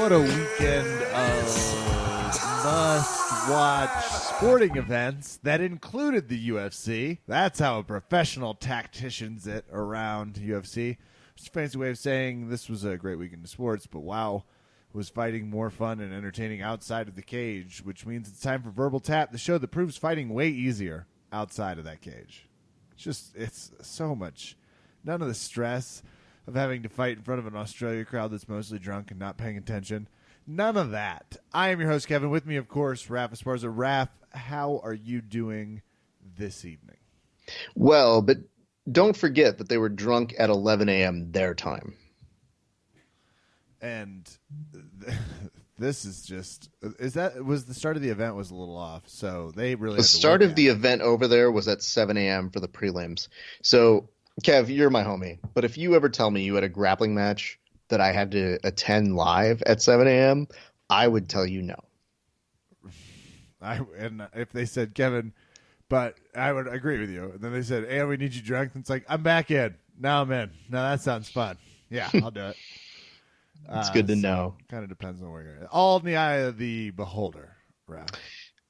What a weekend of must-watch sporting events that included the UFC. That's how a professional tacticians it around UFC. Just a fancy way of saying this was a great weekend of sports, but wow, was fighting more fun and entertaining outside of the cage, which means it's time for Verbal Tap, the show that proves fighting way easier outside of that cage. It's so much. None of the stress of having to fight in front of an Australia crowd that's mostly drunk and not paying attention. None of that. I am your host, Kevin. With me, of course, Raph Esparza. Raph, how are you doing this evening? Well, but don't forget that they were drunk at 11 a.m. their time. And this is just was the start of the event was a little off, so they really The start of the event over there was at 7 a.m. for the prelims. So, Kev, you're my homie, but if you ever tell me you had a grappling match that I had to attend live at 7 a.m., I would tell you no. And if they said, Kevin, but I would agree with you. And then they said, hey, we need you drunk. And it's like, I'm back in. Now I'm in. Now that sounds fun. Yeah, I'll do it. It's good to know. Kind of depends on where you're at. All in the eye of the beholder, Ralph.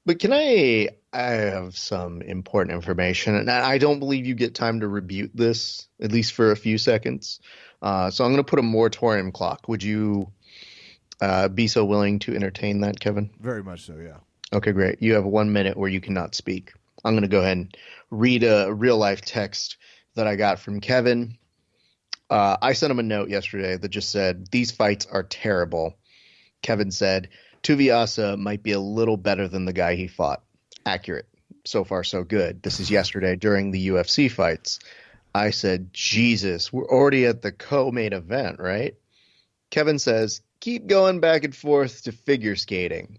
But I have some important information, and I don't believe you get time to rebut this, at least for a few seconds. So I'm going to put a moratorium clock. Would you be so willing to entertain that, Kevin? Very much so, yeah. Okay, great. You have 1 minute where you cannot speak. I'm going to go ahead and read a real-life text that I got from Kevin. I sent him a note yesterday that just said, these fights are terrible. Kevin said, Tuivasa might be a little better than the guy he fought. Accurate. So far, so good. This is yesterday during the UFC fights. I said, Jesus, we're already at the co-main event, right? Kevin says, keep going back and forth to figure skating.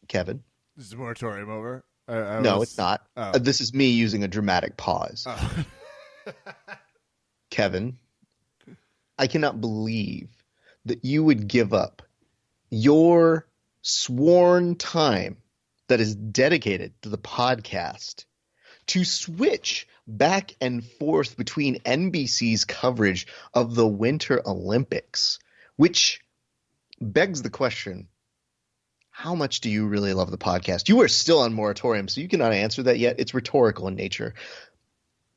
Kevin? Is the moratorium over? No, it's not. Oh. This is me using a dramatic pause. Oh. Kevin, I cannot believe that you would give up your sworn time that is dedicated to the podcast to switch back and forth between NBC's coverage of the Winter Olympics, which begs the question, how much do you really love the podcast? You are still on moratorium, so you cannot answer that yet. It's rhetorical in nature.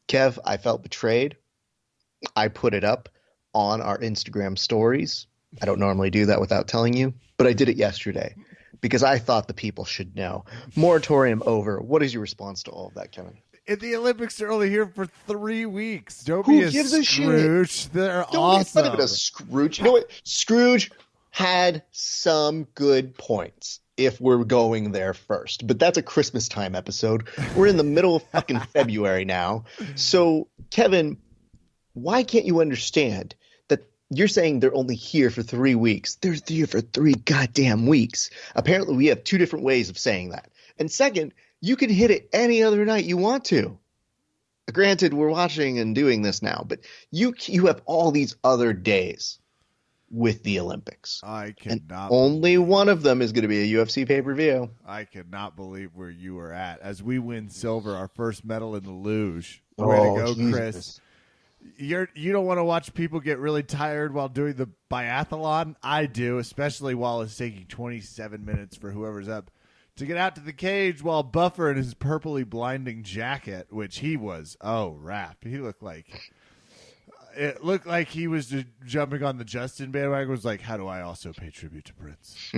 Kev, I felt betrayed. I put it up on our Instagram stories. I don't normally do that without telling you, but I did it yesterday because I thought the people should know. Moratorium over. What is your response to all of that, Kevin? The Olympics are only here for 3 weeks. Don't Who be a gives a Scrooge. shit? They're Don't awesome. be a Scrooge. You know what? Scrooge had some good points if we're going there first, but that's a Christmas time episode. We're in the middle of fucking February now. So, Kevin, why can't you understand that you're saying they're only here for 3 weeks? They're here for 3 goddamn weeks. Apparently, we have 2 different ways of saying that. And second, you can hit it any other night you want to. Granted, we're watching and doing this now, but you have all these other days with the Olympics. I cannot. Only one of them is going to be a UFC pay-per-view. I cannot believe where you are at as we win silver, our first medal in the luge. Oh, Way to go, Jesus. Chris. You don't want to watch people get really tired while doing the biathlon. I do, especially while it's taking 27 minutes for whoever's up to get out to the cage while Buffer in his purpley blinding jacket, which he was. Oh, rap. He looked like. It looked like he was just jumping on the Justin bandwagon. Was like, how do I also pay tribute to Prince?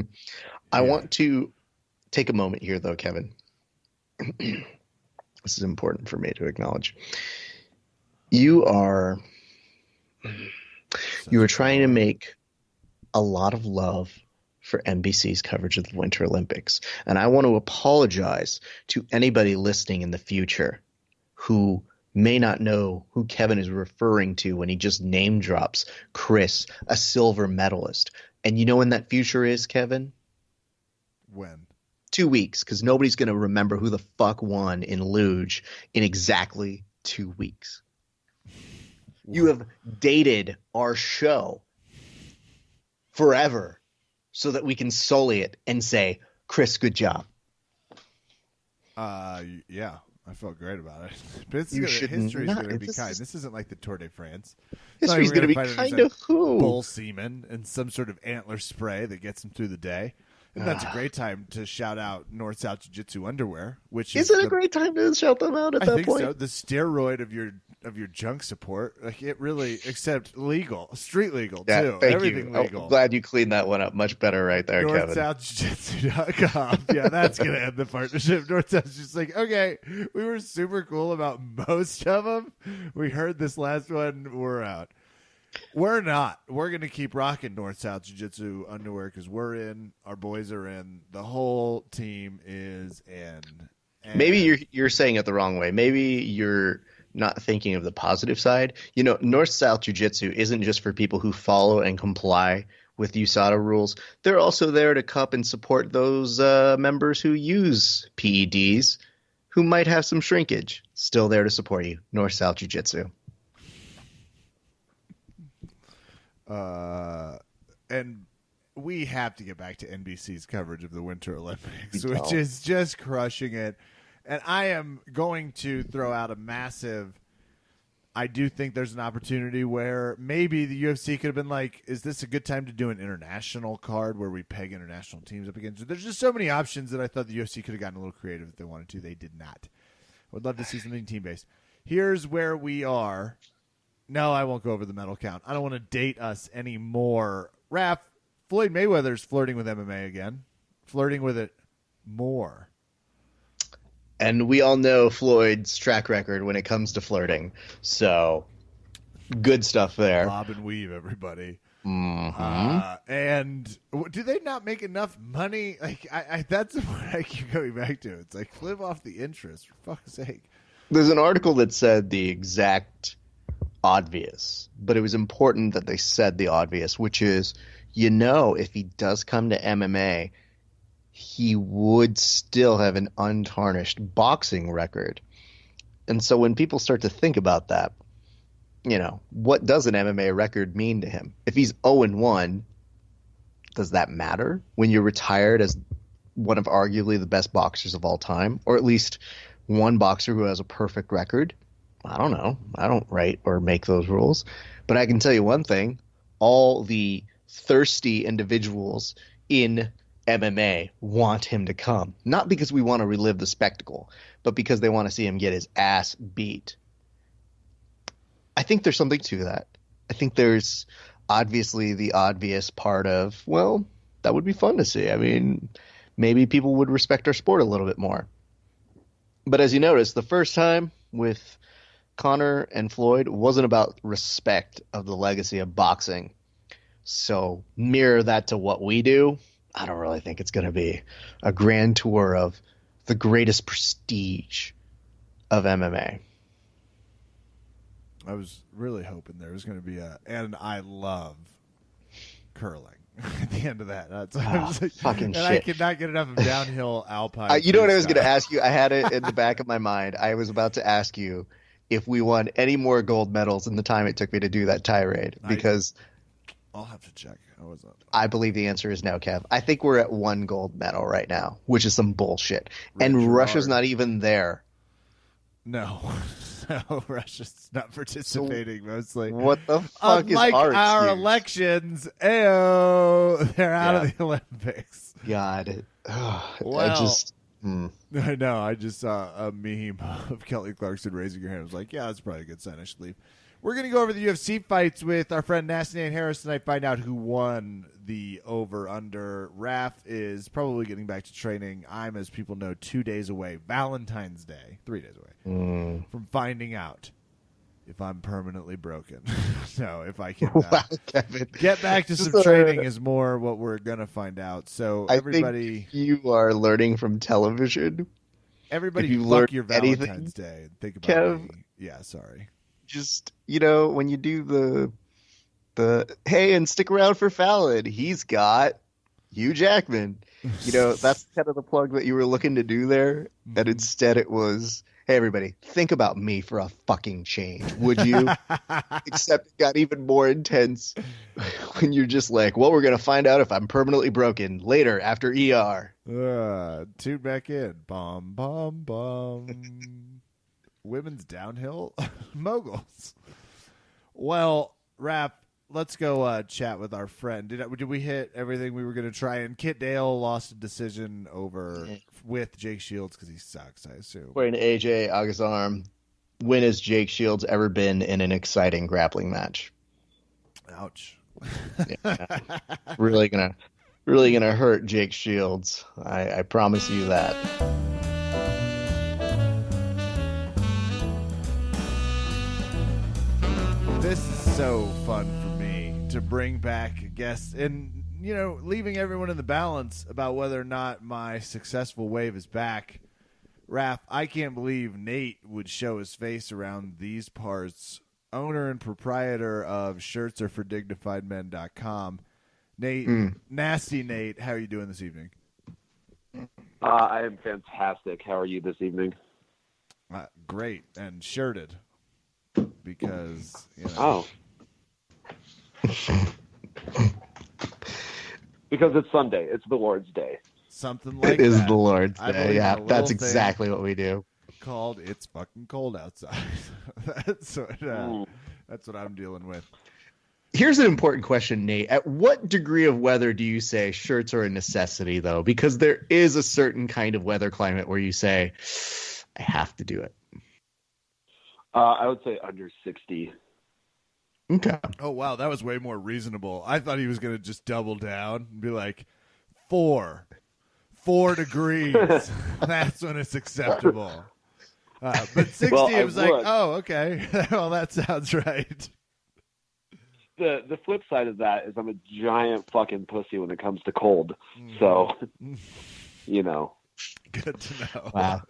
I want to take a moment here, though, Kevin. This is important for me to acknowledge. You are trying to make a lot of love for NBC's coverage of the Winter Olympics. And I want to apologize to anybody listening in the future who may not know who Kevin is referring to when he just name drops Chris, a silver medalist. And you know when that future is, Kevin? When? 2 weeks, because nobody's going to remember who the fuck won in luge in exactly 2 weeks. You have dated our show forever so that we can sully it and say, Chris, good job. Yeah. I felt great about it. But not. history is going to be kind. This isn't like the Tour de France. History's going to be kind of who? Bull semen and some sort of antler spray that gets him through the day. And that's a great time to shout out North-South Jiu-Jitsu underwear, which is it a great time to shout them out at that point? I think so. The steroid of your junk support, like it really, except legal, street legal too. Everything legal. I'm glad you cleaned that one up much better right there, Kevin. NorthSouthJiu-Jitsu.com. Yeah, that's gonna end the partnership. North-South's just like, okay, we were super cool about most of them. We heard this last one, we're out. We're not. We're going to keep rocking North-South Jiu-Jitsu underwear because we're in. Our boys are in. The whole team is in. And maybe you're saying it the wrong way. Maybe you're not thinking of the positive side. North-South Jiu-Jitsu isn't just for people who follow and comply with USADA rules. They're also there to cup and support those members who use PEDs who might have some shrinkage. Still there to support you. North-South Jiu-Jitsu. And we have to get back to NBC's coverage of the Winter Olympics, which is just crushing it. And I am going to throw out a massive. I do think there's an opportunity where maybe the UFC could have been like, is this a good time to do an international card where we peg international teams up against? There's just so many options that I thought the UFC could have gotten a little creative if they wanted to. They did not. I would love to see something team-based. Here's where we are. No, I won't go over the medal count. I don't want to date us anymore. Raph, Floyd Mayweather's flirting with MMA again. Flirting with it more. And we all know Floyd's track record when it comes to flirting. So, good stuff there. Bob and weave, everybody. Mm-hmm. And do they not make enough money? Like that's what I keep going back to. It's like, live off the interest, for fuck's sake. There's an article that said the exact obvious, but it was important that they said the obvious, which is, if he does come to MMA, he would still have an untarnished boxing record. And so when people start to think about that, what does an MMA record mean to him? If he's 0-1, does that matter when you're retired as one of arguably the best boxers of all time, or at least one boxer who has a perfect record? I don't know. I don't write or make those rules. But I can tell you one thing. All the thirsty individuals in MMA want him to come. Not because we want to relive the spectacle, but because they want to see him get his ass beat. I think there's something to that. I think there's obviously the obvious part of, well, that would be fun to see. I mean, maybe people would respect our sport a little bit more. But as you notice, the first time with Conor and Floyd wasn't about respect of the legacy of boxing. So mirror that to what we do. I don't really think it's going to be a grand tour of the greatest prestige of MMA. I was really hoping there was going to be and I love curling at the end of that. Fucking shit. I could not get enough of downhill alpine. You know what I was going to ask you? I had it in the back of my mind. I was about to ask you if we won any more gold medals in the time it took me to do that tirade, because I'll have to check. I believe the answer is no, Kev. I think we're at 1 gold medal right now, which is some bullshit. And Russia's not even there. No. No, Russia's not participating mostly. What the fuck Unlike is our elections, they're out of the Olympics. God. Well, I know. I just saw a meme of Kelly Clarkson raising her hand. I was like, yeah, that's probably a good sign. I should leave. We're going to go over the UFC fights with our friend Nasty Nate Harris tonight, find out who won the over-under. Raph is probably getting back to training. I'm, as people know, 2 days away, Valentine's Day, 3 days away, from finding out if I'm permanently broken. So if I can get back to some training is more what we're going to find out. So everybody... I think you are learning from television. Everybody fuck your Valentine's Day. Think about me. Yeah, sorry. Just, when you do the hey, and stick around for Fallon, he's got Hugh Jackman. That's kind of the plug that you were looking to do there. And instead it was, hey, everybody, think about me for a fucking change, would you? Except it got even more intense when you're just like, well, we're going to find out if I'm permanently broken later after ER. Tune back in. Bum, bum, bum. women's downhill moguls. Well, Raph, let's go chat with our friend. Did we hit everything we were going to try? And Kit Dale lost a decision with Jake Shields because he sucks, I assume. According to AJ Agazarm, when has Jake Shields ever been in an exciting grappling match? Ouch. Yeah. Really gonna hurt Jake Shields. I promise you that. This is so fun for me to bring back guests and, leaving everyone in the balance about whether or not my successful wave is back. Raph, I can't believe Nate would show his face around these parts. Owner and proprietor of shirtsarefordignifiedmen.com. Nate, Nasty Nate, how are you doing this evening? I am fantastic. How are you this evening? Great, and shirted. Because, Oh. Because it's Sunday. It's the Lord's Day. Something like that. It is that. the Lord's Day. Yeah, that's exactly what we do. Called It's Fucking Cold Outside. That's what I'm dealing with. Here's an important question, Nate. At what degree of weather do you say shirts are a necessity, though? Because there is a certain kind of weather climate where you say, I have to do it. I would say under 60. Okay. Oh, wow. That was way more reasonable. I thought he was going to just double down and be like, 4 degrees. That's when it's acceptable. But 60, well, it was like, oh, okay. Well, that sounds right. The flip side of that is I'm a giant fucking pussy when it comes to cold. So, Good to know. Wow.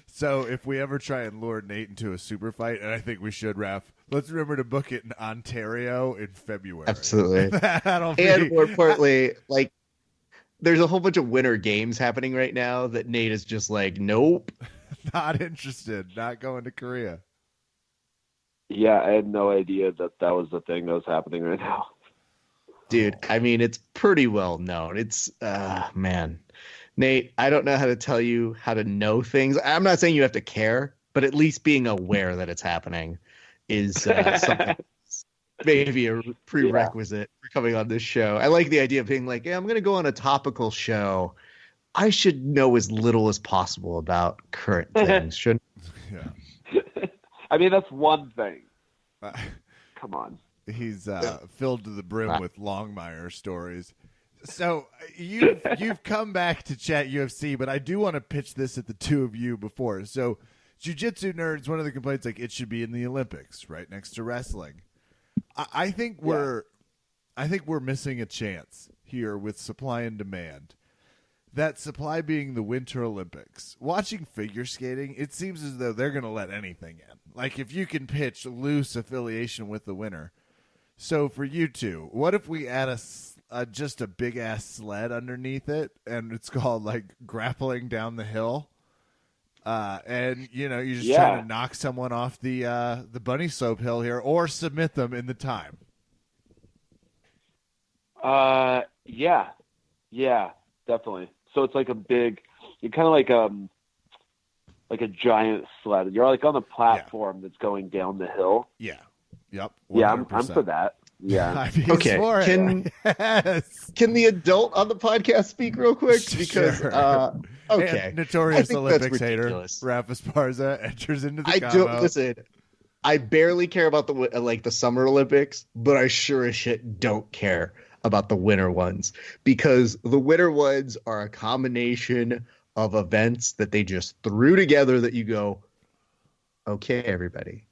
So if we ever try and lure Nate into a super fight, and I think we should, Raph, let's remember to book it in Ontario in February. Absolutely. And more importantly, there's a whole bunch of winter games happening right now that Nate is just like, nope. Not interested. Not going to Korea. Yeah, I had no idea that was the thing that was happening right now. Dude, I mean, it's pretty well known. It's, man. Nate, I don't know how to tell you how to know things. I'm not saying you have to care, but at least being aware that it's happening is something maybe a prerequisite for coming on this show. I like the idea of being like, I'm going to go on a topical show. I should know as little as possible about current things, shouldn't Yeah. I mean, that's one thing. Come on. He's filled to the brim with Longmire stories. So you've come back to chat UFC, but I do want to pitch this at the two of you before. So jiu-jitsu nerds, one of the complaints, it should be in the Olympics, right next to wrestling. I think we're missing a chance here with supply and demand. That supply being the Winter Olympics. Watching figure skating, it seems as though they're going to let anything in. If you can pitch loose affiliation with the winner. So for you two, what if we add just a big ass sled underneath it, and it's called grappling down the hill, and you're just trying to knock someone off the bunny slope hill here, or submit them in the time. Yeah, definitely. So it's like a big, you're kind of like a giant sled. You're on the platform that's going down the hill. Yeah. Yep. 100%. Yeah, I'm for that. Yeah. Okay. Can the adult on the podcast speak real quick? Because sure. Okay. And notorious Olympics hater Raph Esparza enters into the combo. Listen. I barely care about the Summer Olympics, but I sure as shit don't care about the winter ones, because the winter ones are a combination of events that they just threw together that you go, okay, everybody,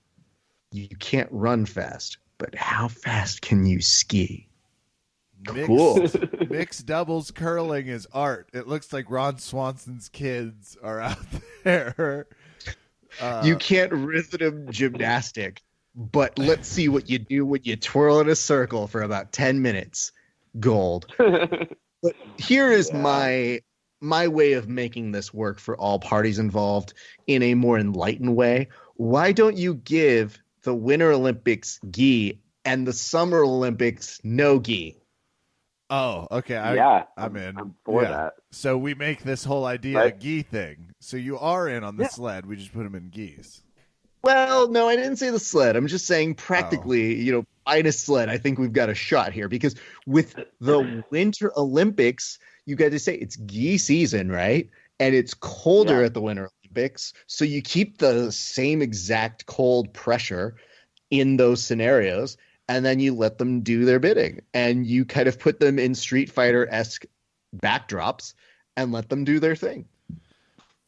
you can't run fast, but how fast can you ski? Cool. Mixed doubles curling is art. It looks like Ron Swanson's kids are out there. You can't rhythm gymnastic, but let's see what you do when you twirl in a circle for about 10 minutes. Gold. But here is my way of making this work for all parties involved in a more enlightened way. Why don't you give the Winter Olympics gi and the Summer Olympics no gi? Oh, okay. I'm in. I'm for that. So we make this whole idea a gi thing. So you are in on the sled. We just put them in gis. Well, no, I didn't say the sled. I'm just saying Oh, practically, minus sled, I think we've got a shot here because with the Winter Olympics, you got to say it's gi season, right? And it's colder Yeah. at the Winter Olympics. So you keep the same exact cold pressure in those scenarios, and then you let them do their bidding. And you kind of put them in Street Fighter-esque backdrops and let them do their thing.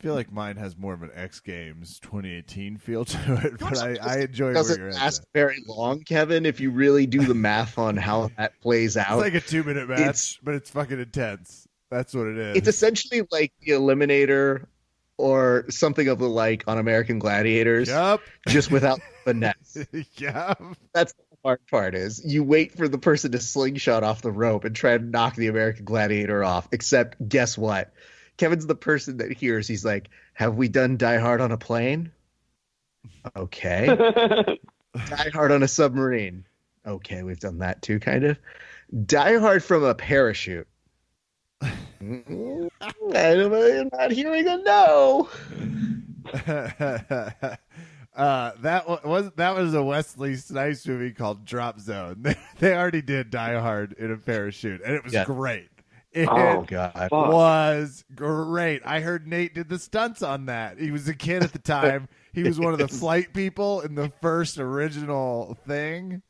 I feel like mine has more of an X Games 2018 feel to it, but I enjoy where Doesn't you're at. last very long, Kevin, if you really do the math on how that plays It's out. like a 2-minute match, It's but it's fucking intense. That's what it it's is. essentially like the Eliminator or something of the like on American Gladiators, Yup. just without finesse. Yup. That's the hard part is you wait for the person to slingshot off the rope and try to knock the American Gladiator off. Except guess what? Kevin's the person that hears, he's like, have we done Die Hard on a plane? Okay. Die Hard on a submarine. Okay, we've done that too, kind of. Die Hard from a parachute. I'm not hearing a no. That was a Wesley Snipes movie called Drop Zone. They already did Die Hard in a parachute, and it was Yeah. great. It Oh, God. fuck. was great. I heard Nate did the stunts on that. He was a kid at the time. He was one of the flight people in the first original thing.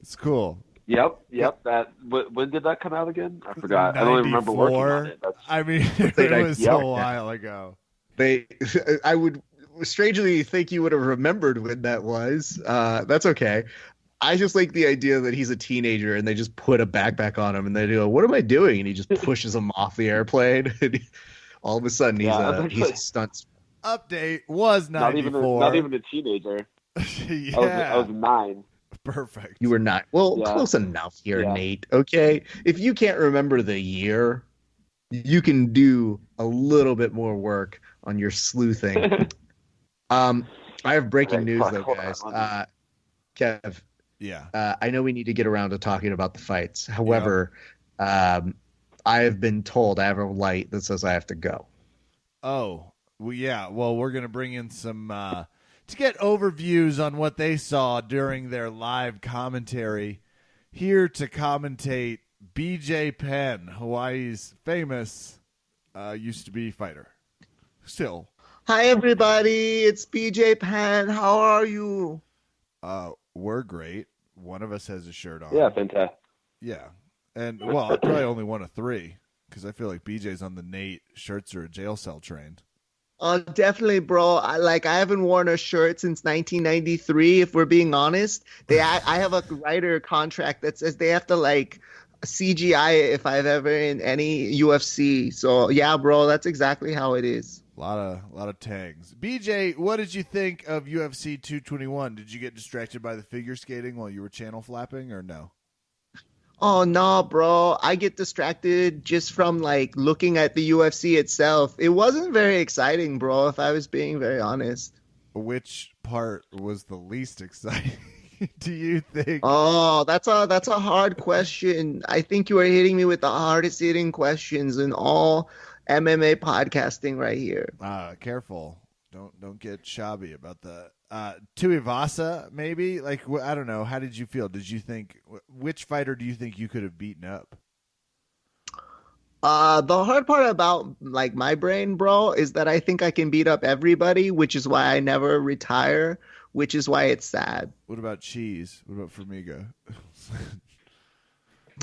It's cool. Yep. That. When did that come out again? I forgot. I don't even remember working on it. That's, I mean, it was Yep. a while ago. I would strangely think you would have remembered when that was. That's okay. I just like the idea that he's a teenager and they just put a backpack on him and they go, "What am I doing?" And he just pushes him off the airplane. And all of a sudden, he's a stunt. Update was not even 94. a teenager. Yeah, I was 9. perfect. You were not. Well, Yeah. close enough here, Yeah. Nate. Okay. If you can't remember the year, you can do a little bit more work on your sleuthing. I have breaking Right, news fuck, though, hold guys. on. Kev, Yeah. I know we need to get around to talking about the fights. However, I have been told I have a light that says I have to go. Oh, well, yeah. Well, we're gonna bring in some to get overviews on what they saw during their live commentary. Here to commentate, BJ Penn, Hawaii's famous used to be fighter. Still, Hi, everybody. It's BJ Penn. How are you? we're great. One of us has a shirt on. Yeah, fantastic. Yeah. And, well, probably only one of 3 because I feel like BJ's on the Nate shirts are a jail cell trained. Definitely, bro. I haven't worn a shirt since 1993. If we're being honest, I have a writer contract that says they have to CGI it if I've ever in any UFC. So yeah, bro, that's exactly how it is. A lot of tags. BJ, what did you think of UFC 221? Did you get distracted by the figure skating while you were channel flapping or no? Oh no, bro. I get distracted just from looking at the UFC itself. It wasn't very exciting, bro, if I was being very honest. Which part was the least exciting? Do you think? Oh, that's a hard question. I think you are hitting me with the hardest hitting questions in all MMA podcasting right here. Careful. Don't get shabby about that. Tuivasa, maybe? I don't know. How did you feel? Did you think which fighter do you think you could have beaten up? The hard part about my brain, bro, is that I think I can beat up everybody, which is why I never retire, which is why it's sad. What about Cheese? What about Formiga?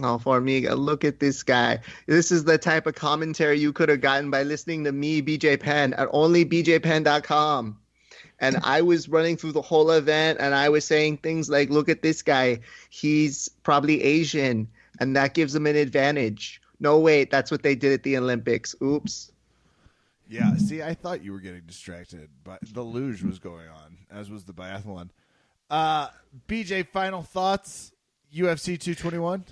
Oh, Formiga, look at this guy. This is the type of commentary you could have gotten by listening to me, BJ Penn, at onlybjpenn.com. And I was running through the whole event and I was saying things like, look at this guy. He's probably Asian and that gives him an advantage. No, wait, that's what they did at the Olympics. Oops. Yeah, see, I thought you were getting distracted, but the luge was going on, as was the biathlon. BJ, final thoughts? UFC 221?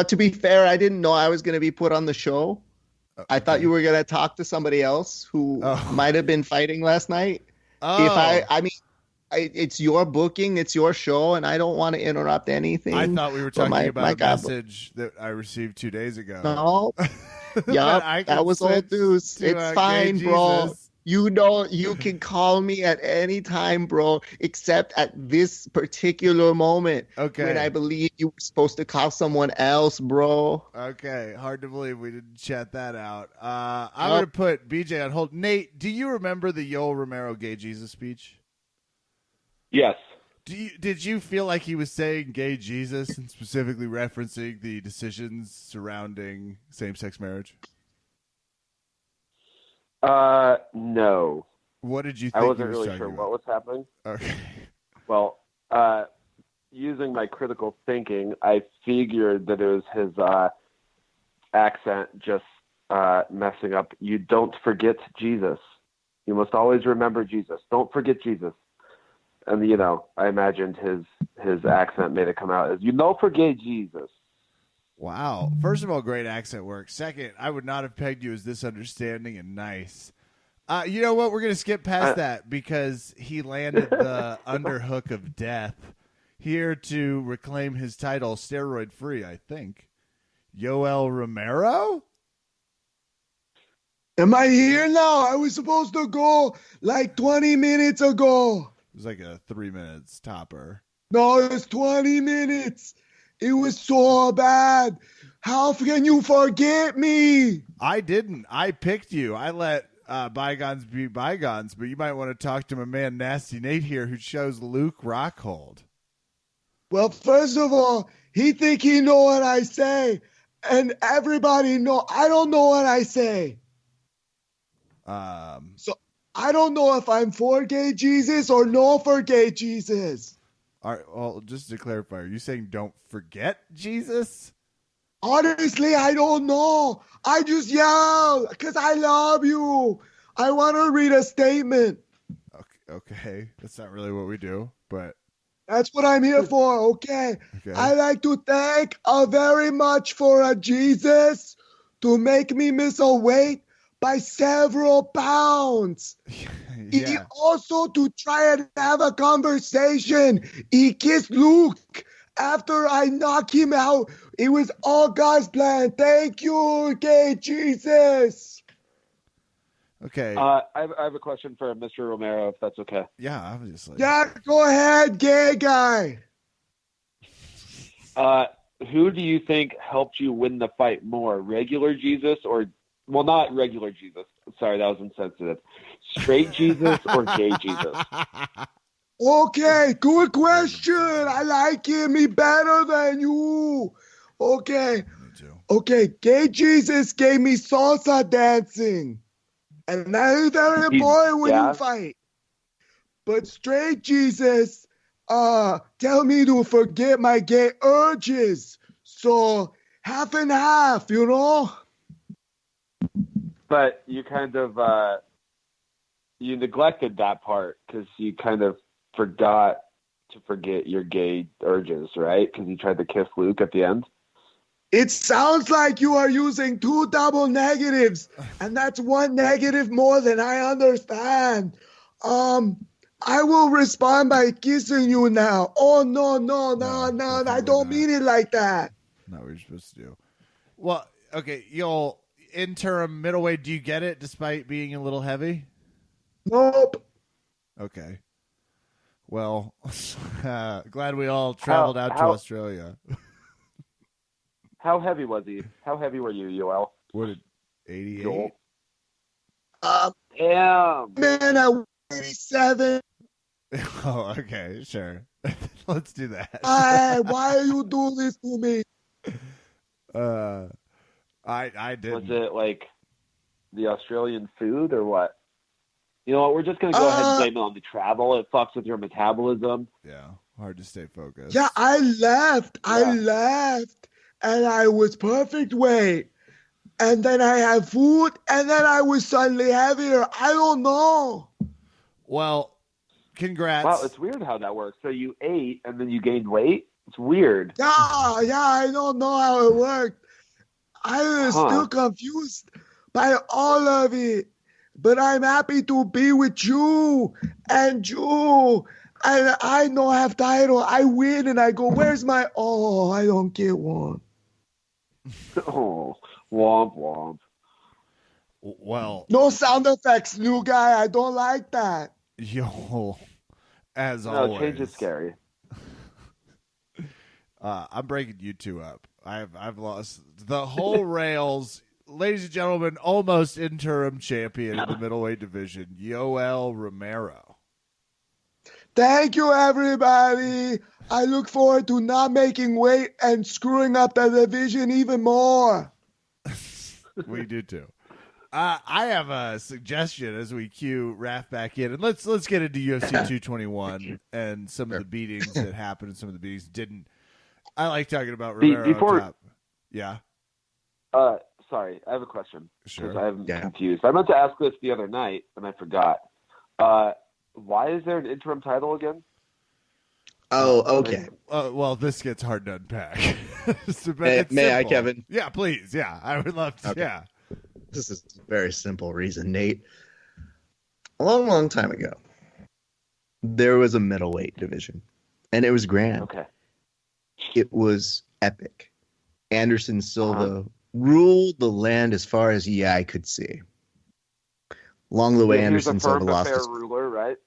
To be fair, I didn't know I was going to be put on the show. I thought you were going to talk to somebody else who might have been fighting last night. Oh. It's your booking, it's your show, and I don't want to interrupt anything. I thought we were talking about a God. message that I received 2 days ago. No. Yeah, that was old news. It's fine, bro. You know, you can call me at any time, bro, except at this particular moment when I Okay. believe you were supposed to call someone else, bro. Okay. Hard to believe we didn't chat that out. I'm going Yep. to put BJ on hold. Nate, do you remember the Yoel Romero gay Jesus speech? Yes. Did you feel like he was saying gay Jesus and specifically referencing the decisions surrounding same-sex marriage? No. What did you I think he wasn't was really talking sure about? what was happening. Okay. Well, using my critical thinking, I figured that it was his accent just messing up. You don't forget Jesus. You must always remember Jesus. Don't forget Jesus. And you know, I imagined his accent made it come out as you don't forget Jesus. Wow. First of all, great accent work. Second, I would not have pegged you as this understanding and nice. You know what? We're going to skip past that because he landed the underhook of death here to reclaim his title steroid free, I think. Yoel Romero? Am I here now? I was supposed to go like 20 minutes ago. It was like a 3 minutes topper. No, it's 20 minutes. It was so bad. How can you forget me? I didn't. I picked you. I let bygones be bygones, but you might want to talk to my man Nasty Nate here who shows Luke Rockhold. Well, first of all, he think he know what I say, and everybody know I don't know what I say. So I don't know if I'm for gay Jesus or no for gay Jesus. All right, well, just to clarify, are you saying don't forget Jesus? Honestly, I don't know. I just yell because I love you. I want to read a statement. Okay, that's not really what we do, but That's what I'm here for, okay? okay. I like to thank very much for Jesus to make me miss a weight by several pounds. He Yeah. also to try and have a conversation. He kissed Luke after I knock him out. It was all God's plan. Thank you, gay Jesus. Okay. I have a question for Mr. Romero, if that's okay. Yeah, obviously. Yeah, go ahead, gay guy. Who do you think helped you win the fight more, regular Jesus or, well, not regular Jesus. Sorry, that was insensitive. Straight Jesus or gay Jesus? Okay, good question. I like him. He better than you. Okay. Me too. Okay, gay Jesus gave me salsa dancing. And that is very important when you fight. But straight Jesus tell me to forget my gay urges. So half and half, you know? But you kind of you neglected that part because you kind of forgot to forget your gay urges, right? Because you tried to kiss Luke at the end. It sounds like you are using two double negatives, and that's one negative more than I understand. I will respond by kissing you now. Oh, no, I don't mean it like that. Not what you're supposed to do. Well, okay, you'll interim middleweight, do you get it despite being a little heavy? Nope. Okay. Well, glad we all traveled out to Australia. How heavy was he? How heavy were you, Yoel? What did 88? Damn. Man, I 87. Oh, okay, sure. Let's do that. Why you do this to me? I did. Was it like the Australian food or what? You know what? We're just gonna go ahead and blame it on the travel. It fucks with your metabolism. Yeah, hard to stay focused. Yeah, I left, and I was perfect weight. And then I had food, and then I was suddenly heavier. I don't know. Well, congrats. Wow, it's weird how that works. So you ate and then you gained weight? It's weird. Yeah, I don't know how it worked. I was still confused by all of it. But I'm happy to be with you and you. And I don't have title. I win and I go, where's my... Oh, I don't get one. Oh, womp womp. Well, No sound effects, new guy. I don't like that. yo, as No, always, change is scary. I'm breaking you two up. I've lost the whole rails. Ladies and gentlemen, almost interim champion in the middleweight division, Yoel Romero. Thank you, everybody. I look forward to not making weight and screwing up the division even more. We do too. I have a suggestion as we cue Raph back in, and let's get into UFC 221 and some of the beatings that happened and some of the beatings didn't. I like talking about Romero on top. Yeah. Sorry, I have a question. Sure. Because I'm confused. I meant to ask this the other night, and I forgot. Why is there an interim title again? Oh, okay. Well, this gets hard to unpack. May I, Kevin? Yeah, please. Yeah, I would love to. Okay. Yeah. This is a very simple reason, Nate. A long, long time ago, there was a middleweight division, and it was grand. Okay. It was epic. Anderson Silva ruled the land as far as the eye could see. Along the way, Anderson Silva lost his... ruler, right?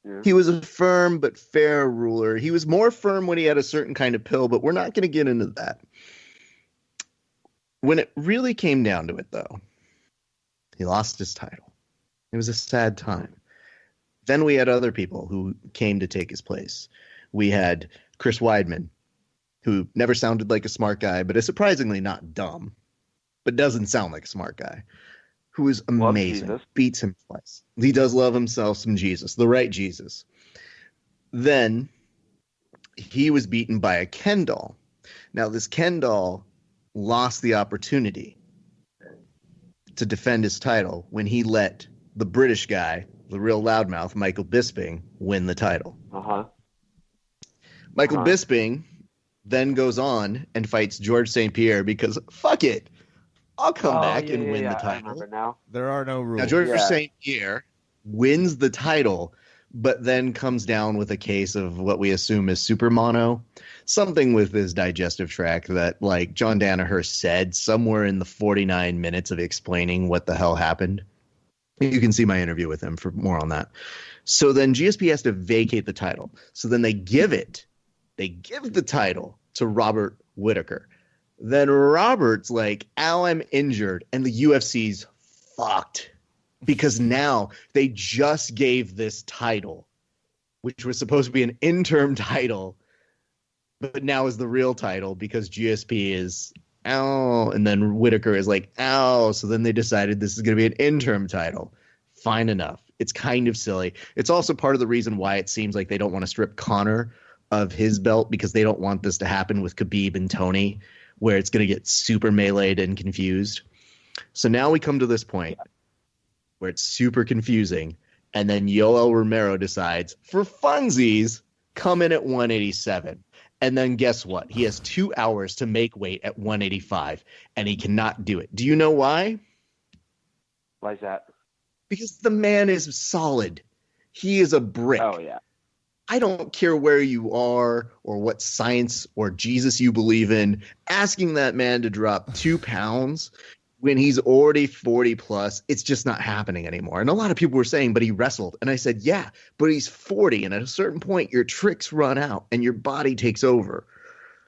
Yeah. He was a firm but fair ruler. He was more firm when he had a certain kind of pill, but we're not going to get into that. When it really came down to it, though, he lost his title. It was a sad time. Then we had other people who came to take his place. We had Chris Weidman, who never sounded like a smart guy, but is surprisingly not dumb, but doesn't sound like a smart guy, who is amazing, beats him twice. He does love himself some Jesus, the right Jesus. Then he was beaten by a Ken doll. Now, this Ken doll lost the opportunity to defend his title when he let the British guy, the real loudmouth, Michael Bisping, win the title. Michael Bisping then goes on and fights George St. Pierre because, fuck it, I'll come back and win the title. I remember now. There are no rules. Now, George St. Pierre wins the title, but then comes down with a case of what we assume is super mono, something with his digestive tract that, like John Danaher said, somewhere in the 49 minutes of explaining what the hell happened. You can see my interview with him for more on that. So then GSP has to vacate the title. So then they give the title to Robert Whittaker. Then Robert's like, ow, I'm injured. And the UFC's fucked. Because now they just gave this title, which was supposed to be an interim title, but now is the real title because GSP is, ow. And then Whittaker is like, ow. So then they decided this is going to be an interim title. Fine enough. It's kind of silly. It's also part of the reason why it seems like they don't want to strip Conor of his belt because they don't want this to happen with Khabib and Tony, where it's going to get super meleeed and confused. So now we come to this point where it's super confusing, and then Yoel Romero decides, for funsies, come in at 187. And then guess what? He has 2 hours to make weight at 185, and he cannot do it. Do you know why? Why is that? Because the man is solid. He is a brick. Oh, yeah. I don't care where you are or what science or Jesus you believe in. Asking that man to drop 2 pounds when he's already 40 plus, it's just not happening anymore. And a lot of people were saying, but he wrestled. And I said, yeah, but he's 40. And at a certain point, your tricks run out and your body takes over.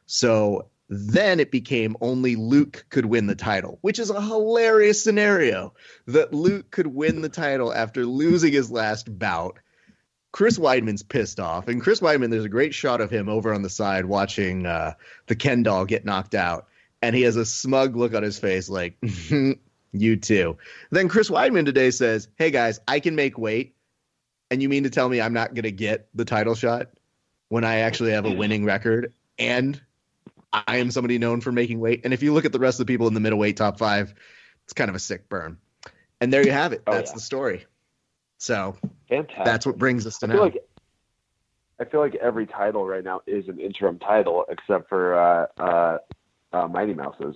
So then it became only Luke could win the title, which is a hilarious scenario that Luke could win the title after losing his last bout. Chris Weidman's pissed off. And Chris Weidman, there's a great shot of him over on the side watching the Ken doll get knocked out. And he has a smug look on his face like, you too. Then Chris Weidman today says, hey, guys, I can make weight. And you mean to tell me I'm not going to get the title shot when I actually have a winning record and I am somebody known for making weight? And if you look at the rest of the people in the middleweight top 5, it's kind of a sick burn. And there you have it. That's the story. So fantastic. That's what brings us to now. I feel like every title right now is an interim title except for Mighty Mouse's.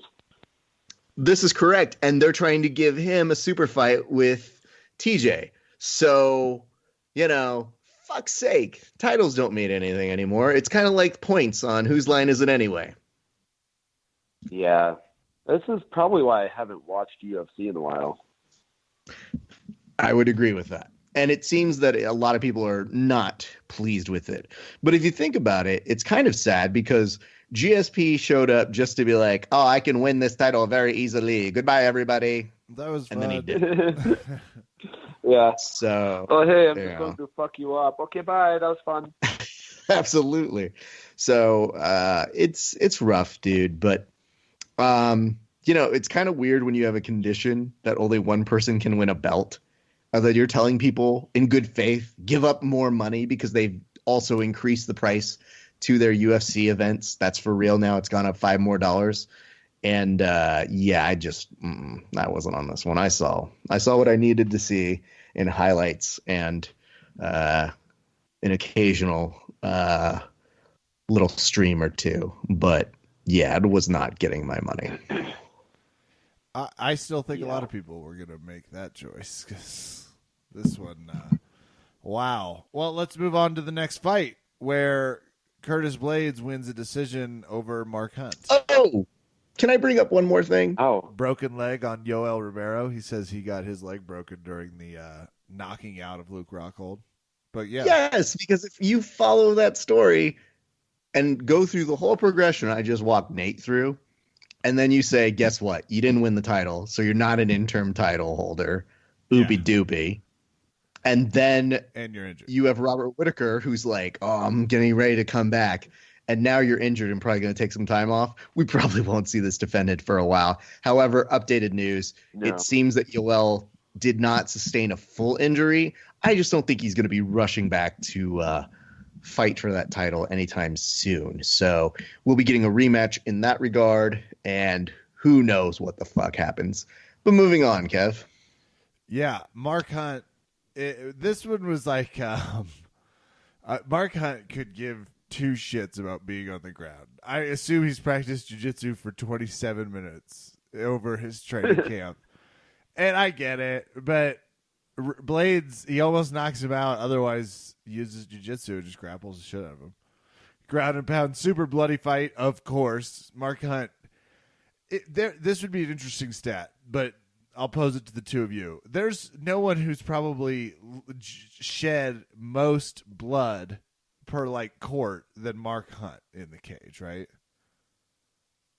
This is correct. And they're trying to give him a super fight with TJ. So, fuck's sake. Titles don't mean anything anymore. It's kind of like points on whose line is it anyway. Yeah. This is probably why I haven't watched UFC in a while. I would agree with that. And it seems that a lot of people are not pleased with it. But if you think about it, it's kind of sad because GSP showed up just to be like, oh, I can win this title very easily. Goodbye, everybody. That was And fun. then he did. Yeah. So, oh, hey, I'm just going to fuck you up. Okay, bye. That was fun. Absolutely. So it's rough, dude. But it's kind of weird when you have a condition that only one person can win a belt. That you're telling people in good faith, give up more money because they've also increased the price to their UFC events. That's for real now. It's gone up $5 more. And I just I wasn't on this one. I saw what I needed to see in highlights and an occasional little stream or two. But yeah, it was not getting my money. I still think a lot of people were going to make that choice because this one, wow. Well, let's move on to the next fight where Curtis Blades wins a decision over Mark Hunt. Oh, can I bring up one more thing? Oh, broken leg on Yoel Romero. He says he got his leg broken during the knocking out of Luke Rockhold. But yeah. Yes, because if you follow that story and go through the whole progression I just walked Nate through, and then you say, guess what? You didn't win the title, so you're not an interim title holder. Oopie doopie. And then you're injured. You have Robert Whitaker, who's like, oh, I'm getting ready to come back. And now you're injured and probably going to take some time off. We probably won't see this defended for a while. However, updated news, It seems that Yoel did not sustain a full injury. I just don't think he's going to be rushing back to fight for that title anytime soon. So we'll be getting a rematch in that regard, and who knows what the fuck happens. But moving on, Kev. Yeah, Mark Hunt. This one was like Mark Hunt could give two shits about being on the ground. I assume he's practiced jiu-jitsu for 27 minutes over his training camp. And I get it, but Blades, he almost knocks him out. Otherwise, he uses jiu-jitsu and just grapples the shit out of him. Ground and pound, super bloody fight, of course. Mark Hunt. This would be an interesting stat, but I'll pose it to the two of you. There's no one who's probably shed most blood per court than Mark Hunt in the cage, right?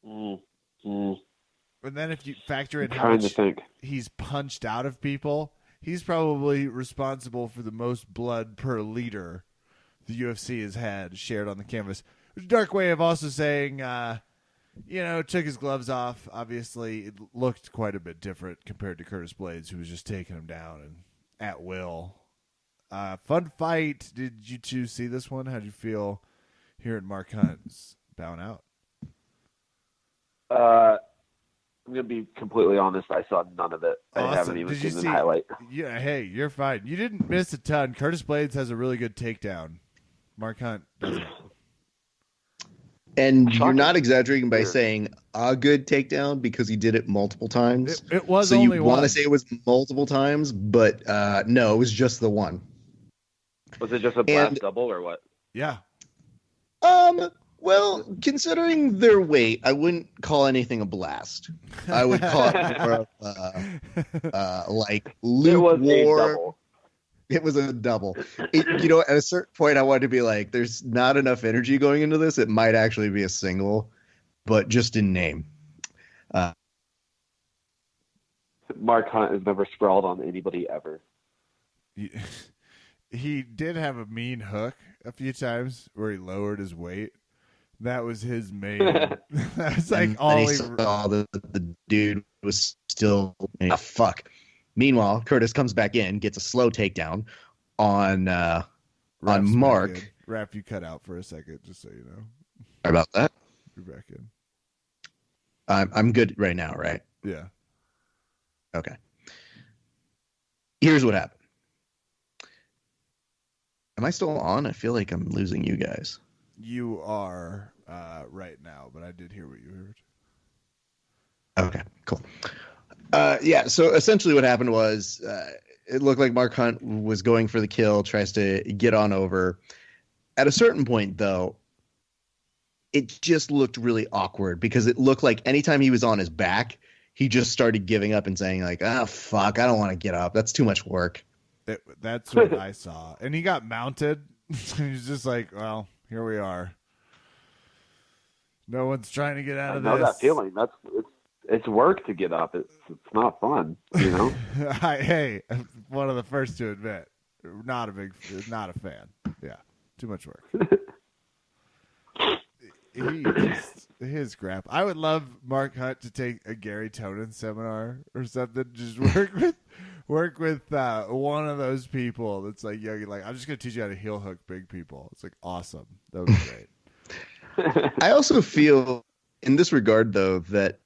Mm-hmm. And then if you factor in how much he's punched out of people, he's probably responsible for the most blood per liter the UFC has had shared on the canvas. Dark way of also saying, took his gloves off. Obviously, it looked quite a bit different compared to Curtis Blades, who was just taking him down and at will. Fun fight. Did you two see this one? How'd you feel hearing Mark Hunt's bowing out? I'm going to be completely honest. I saw none of it. Awesome. I haven't even seen the highlight. Yeah, hey, you're fine. You didn't miss a ton. Curtis Blades has a really good takedown. Mark Hunt doesn't. And you're not exaggerating by saying a good takedown because he did it multiple times. It was so only you one. want to say it was multiple times, but no, it was just the one. Was it just a blast double or what? Yeah. Well, considering their weight, I wouldn't call anything a blast. I would call it more of like lukewarm. It was a double. At a certain point, I wanted to be like, there's not enough energy going into this. It might actually be a single, but just in name. Mark Hunt has never sprawled on anybody ever. He did have a mean hook a few times where he lowered his weight. That was his main. That's like all he saw. The dude was still fuck. Meanwhile, Curtis comes back in, gets a slow takedown on Mark. Raph, you cut out for a second, just so you know. Sorry about that. You're back in. I'm good right now, right? Yeah. Okay. Here's what happened. Am I still on? I feel like I'm losing you guys. You are right now, but I did hear what you heard. Okay, cool. So essentially what happened was it looked like Mark Hunt was going for the kill, tries to get on over. At a certain point, though, it just looked really awkward because it looked like anytime he was on his back, he just started giving up and saying like, "Ah, fuck, I don't want to get up. That's too much work." That's what I saw. And he got mounted. He's just like, well, here we are. No one's trying to get out of this. I know that feeling. It's work to get up. It's not fun, you know. Hey, one of the first to admit, not a fan. Yeah, too much work. His crap. I would love Mark Hunt to take a Gary Tonin seminar or something. Just work with one of those people that's like, yo, like, I'm just gonna teach you how to heel hook big people. It's like awesome. That would be great. I also feel in this regard though that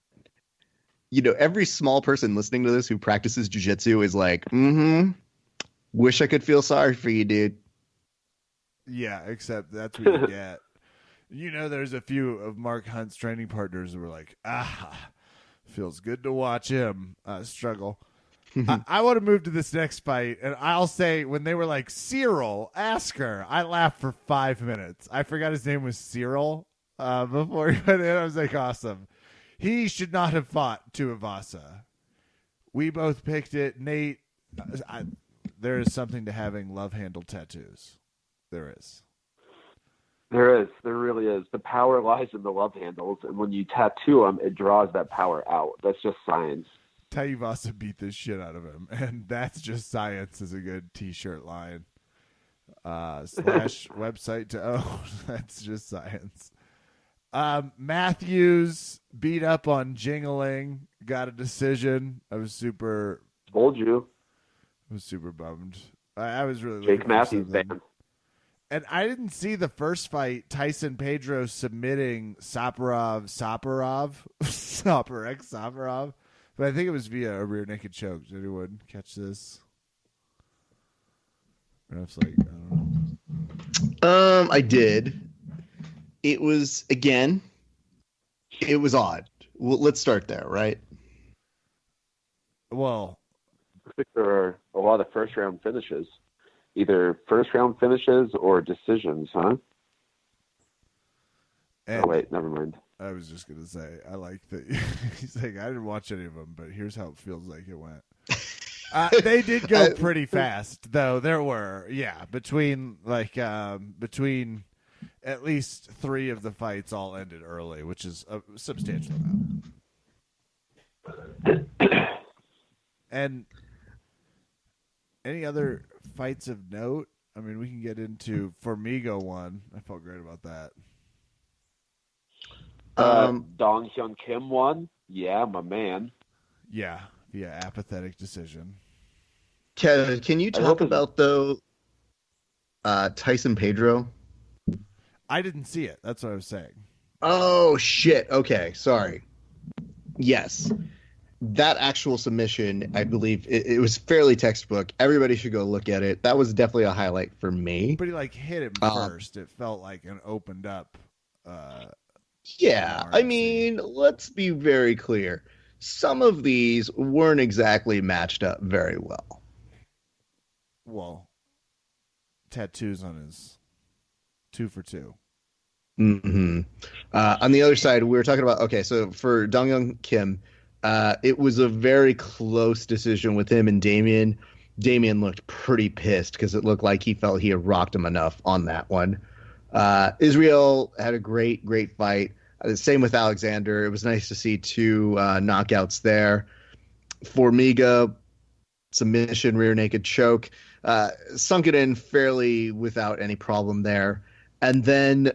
every small person listening to this who practices jiu-jitsu is like, wish I could feel sorry for you, dude. Yeah, except that's what you get. There's a few of Mark Hunt's training partners who were like, feels good to watch him struggle. I want to move to this next fight, and I'll say when they were like, Cyril, ask her, I laughed for 5 minutes. I forgot his name was Cyril before he went in. I was like, awesome. He should not have fought Tuivasa. We both picked it. Nate, there is something to having love handle tattoos. There is. There is. There really is. The power lies in the love handles, and when you tattoo them, it draws that power out. That's just science. Tuivasa beat the shit out of him, and that's just science is a good T-shirt line. / website to own. That's just science. Matthews beat up on Jingling, got a decision. I was super. Told you. I was super bummed. I was really Jake Matthews banned. And I didn't see the first fight, Tyson Pedro submitting Saparov, but I think it was via a rear naked choke. Did anyone catch this? Ref's like, I don't know. I did. It was odd. Well, let's start there, right? Well, I think there are a lot of first round finishes. Either first round finishes or decisions, huh? Oh, wait, never mind. I was just going to say, I like that. He's like, I didn't watch any of them, but here's how it feels like it went. They did go pretty fast, though. There were, between at least 3 of the fights all ended early, which is a substantial amount. And any other fights of note? I mean, we can get into Formiga one. I felt great about that. Dong Hyun Kim won. Yeah, my man. Yeah, via apathetic decision. Kevin, can you talk about though Tyson Pedro? I didn't see it. That's what I was saying. Oh shit. Okay, sorry. Yes. That actual submission, I believe, it was fairly textbook. Everybody should go look at it. That was definitely a highlight for me. But he hit him first. It felt like an opened up. Yeah, I mean, let's be very clear. Some of these weren't exactly matched up very well. Well, tattoos on his 2 for 2. Mm-hmm. On the other side, we were talking about, so for Dong Hyun Kim, it was a very close decision with him and Damian. Damian looked pretty pissed because it looked like he felt he had rocked him enough on that one. Israel had a great fight. Same with Alexander. It was nice to see 2 knockouts there. Formiga, submission, rear naked choke. Sunk it in fairly without any problem there. And then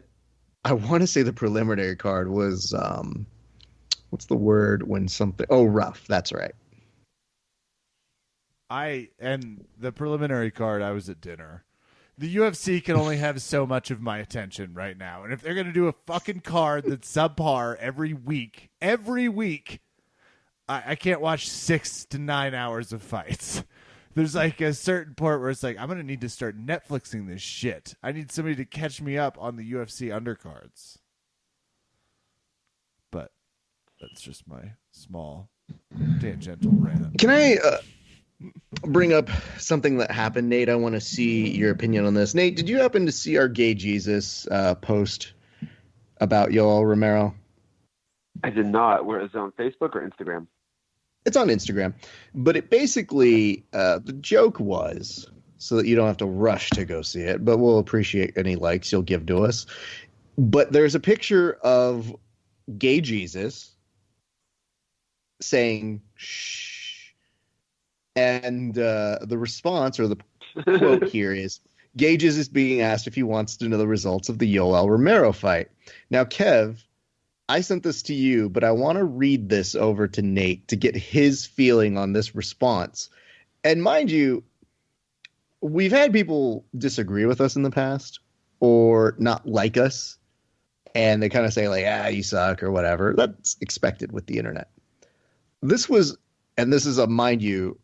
I want to say the preliminary card was, what's the word when something, rough. That's right. And the preliminary card, I was at dinner. The UFC can only have so much of my attention right now. And if they're going to do a fucking card that's subpar every week, I can't watch 6 to 9 hours of fights. There's a certain part where it's like, I'm going to need to start Netflixing this shit. I need somebody to catch me up on the UFC undercards. But that's just my small tangential rant. Can I bring up something that happened, Nate? I want to see your opinion on this. Nate, did you happen to see our Gay Jesus post about Yoel Romero? I did not. Where is it on Facebook or Instagram? It's on Instagram. But it basically, the joke was, so that you don't have to rush to go see it, but we'll appreciate any likes you'll give to us. But there's a picture of gay Jesus saying, shh. And the response, or the quote here is, gay Jesus is being asked if he wants to know the results of the Yoel Romero fight. Now, Kev, I sent this to you, but I want to read this over to Nate to get his feeling on this response. And mind you, we've had people disagree with us in the past or not like us. And they kind of say like, you suck or whatever. That's expected with the internet. This was, and this is mind you,